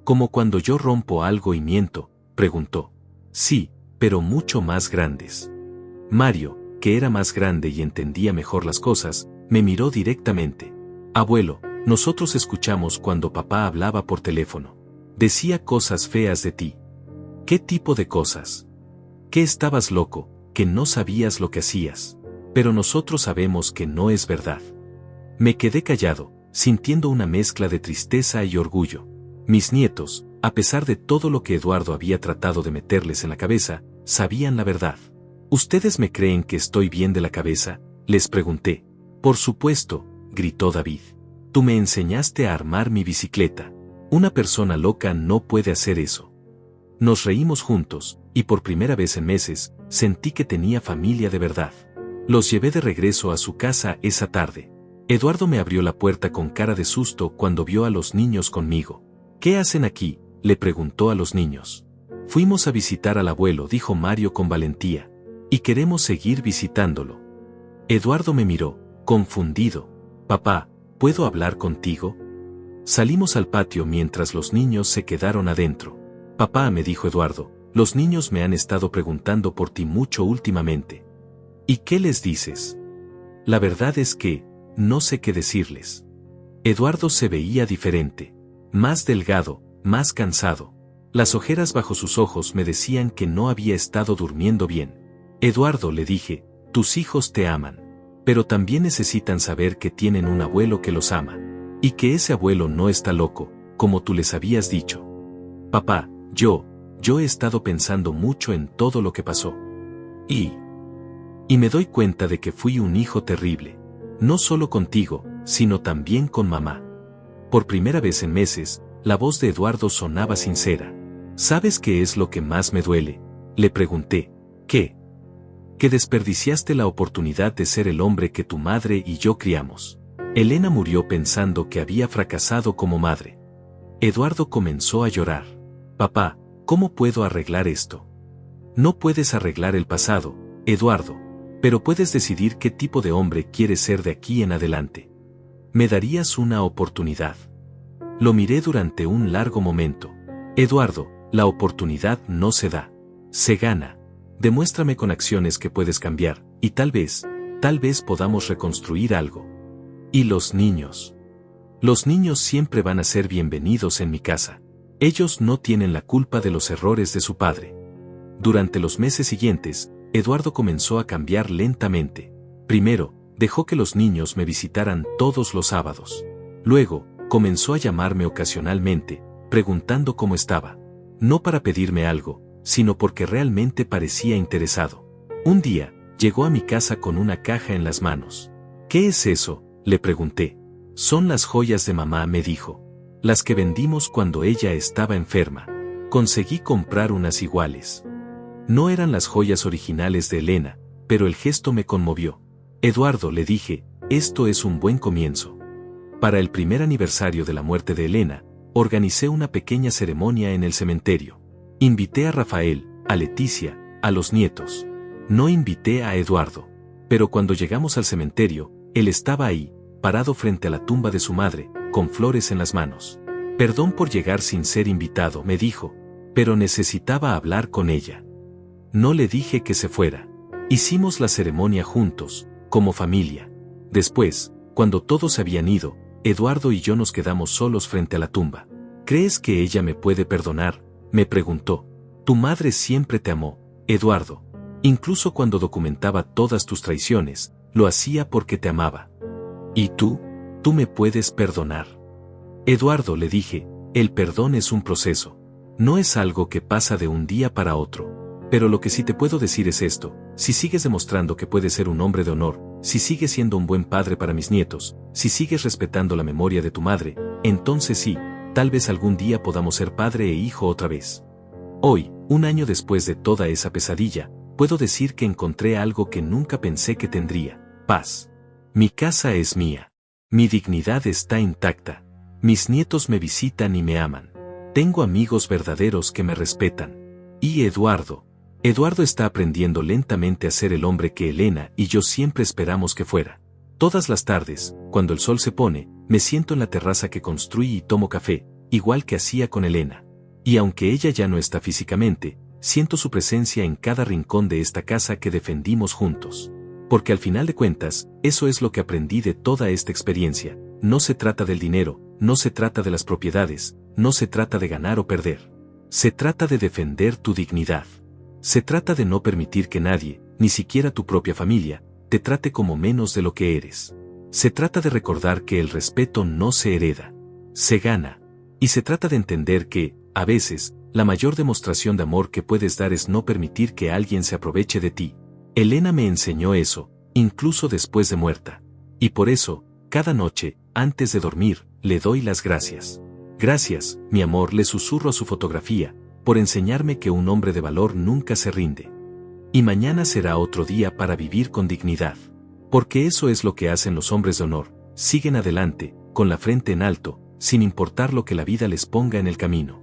¿Como cuando yo rompo algo y miento?, preguntó. Sí, pero mucho más grandes. Mario, que era más grande y entendía mejor las cosas, me miró directamente. Abuelo, nosotros escuchamos cuando papá hablaba por teléfono. Decía cosas feas de ti. ¿Qué tipo de cosas? Que estabas loco, que no sabías lo que hacías. Pero nosotros sabemos que no es verdad. Me quedé callado, sintiendo una mezcla de tristeza y orgullo. Mis nietos, a pesar de todo lo que Eduardo había tratado de meterles en la cabeza, sabían la verdad. ¿Ustedes me creen que estoy bien de la cabeza?, les pregunté. Por supuesto, gritó David. Tú me enseñaste a armar mi bicicleta. Una persona loca no puede hacer eso. Nos reímos juntos, y por primera vez en meses, sentí que tenía familia de verdad. Los llevé de regreso a su casa esa tarde. Eduardo me abrió la puerta con cara de susto cuando vio a los niños conmigo. ¿Qué hacen aquí?, le preguntó a los niños. Fuimos a visitar al abuelo, dijo Mario con valentía. Y queremos seguir visitándolo. Eduardo me miró, confundido. Papá, ¿puedo hablar contigo? Salimos al patio mientras los niños se quedaron adentro. Papá, me dijo Eduardo, los niños me han estado preguntando por ti mucho últimamente. ¿Y qué les dices? La verdad es que, no sé qué decirles. Eduardo se veía diferente. Más delgado, más cansado. Las ojeras bajo sus ojos me decían que no había estado durmiendo bien. Eduardo, le dije, tus hijos te aman. Pero también necesitan saber que tienen un abuelo que los ama. Y que ese abuelo no está loco, como tú les habías dicho. Papá, yo he estado pensando mucho en todo lo que pasó. Y me doy cuenta de que fui un hijo terrible. No solo contigo, sino también con mamá. Por primera vez en meses, la voz de Eduardo sonaba sincera. ¿Sabes qué es lo que más me duele?, le pregunté. ¿Qué? Que desperdiciaste la oportunidad de ser el hombre que tu madre y yo criamos. Elena murió pensando que había fracasado como madre. Eduardo comenzó a llorar. Papá, ¿cómo puedo arreglar esto? No puedes arreglar el pasado, Eduardo, pero puedes decidir qué tipo de hombre quieres ser de aquí en adelante. ¿Me darías una oportunidad? Lo miré durante un largo momento. Eduardo, la oportunidad no se da. Se gana. Demuéstrame con acciones que puedes cambiar, y tal vez podamos reconstruir algo. ¿Y los niños? Los niños siempre van a ser bienvenidos en mi casa. Ellos no tienen la culpa de los errores de su padre. Durante los meses siguientes, Eduardo comenzó a cambiar lentamente. Primero, dejó que los niños me visitaran todos los sábados. Luego, comenzó a llamarme ocasionalmente, preguntando cómo estaba. No para pedirme algo, sino porque realmente parecía interesado. Un día, llegó a mi casa con una caja en las manos. ¿Qué es eso?, le pregunté. Son las joyas de mamá, me dijo. Las que vendimos cuando ella estaba enferma. Conseguí comprar unas iguales. No eran las joyas originales de Elena, pero el gesto me conmovió. Eduardo, le dije, esto es un buen comienzo. Para el primer aniversario de la muerte de Elena, organicé una pequeña ceremonia en el cementerio. Invité a Rafael, a Leticia, a los nietos. No invité a Eduardo. Pero cuando llegamos al cementerio, él estaba ahí, parado frente a la tumba de su madre, con flores en las manos. Perdón por llegar sin ser invitado, me dijo, pero necesitaba hablar con ella. No le dije que se fuera. Hicimos la ceremonia juntos, como familia. Después, cuando todos se habían ido, Eduardo y yo nos quedamos solos frente a la tumba. ¿Crees que ella me puede perdonar?, me preguntó. Tu madre siempre te amó, Eduardo. Incluso cuando documentaba todas tus traiciones, lo hacía porque te amaba. ¿Y tú? ¿Tú me puedes perdonar? Eduardo, le dije, el perdón es un proceso. No es algo que pasa de un día para otro. Pero lo que sí te puedo decir es esto: si sigues demostrando que puedes ser un hombre de honor, si sigues siendo un buen padre para mis nietos, si sigues respetando la memoria de tu madre, entonces sí, tal vez algún día podamos ser padre e hijo otra vez. Hoy, un año después de toda esa pesadilla, puedo decir que encontré algo que nunca pensé que tendría: paz. Mi casa es mía. Mi dignidad está intacta. Mis nietos me visitan y me aman. Tengo amigos verdaderos que me respetan. Y Eduardo. Eduardo está aprendiendo lentamente a ser el hombre que Elena y yo siempre esperamos que fuera. Todas las tardes, cuando el sol se pone, me siento en la terraza que construí y tomo café, igual que hacía con Elena. Y aunque ella ya no está físicamente, siento su presencia en cada rincón de esta casa que defendimos juntos. Porque al final de cuentas, eso es lo que aprendí de toda esta experiencia: no se trata del dinero, no se trata de las propiedades, no se trata de ganar o perder. Se trata de defender tu dignidad. Se trata de no permitir que nadie, ni siquiera tu propia familia, te trate como menos de lo que eres. Se trata de recordar que el respeto no se hereda, se gana. Y se trata de entender que, a veces, la mayor demostración de amor que puedes dar es no permitir que alguien se aproveche de ti. Elena me enseñó eso, incluso después de muerta. Y por eso, cada noche, antes de dormir, le doy las gracias. Gracias, mi amor, le susurro a su fotografía, por enseñarme que un hombre de valor nunca se rinde. Y mañana será otro día para vivir con dignidad. Porque eso es lo que hacen los hombres de honor: siguen adelante, con la frente en alto, sin importar lo que la vida les ponga en el camino.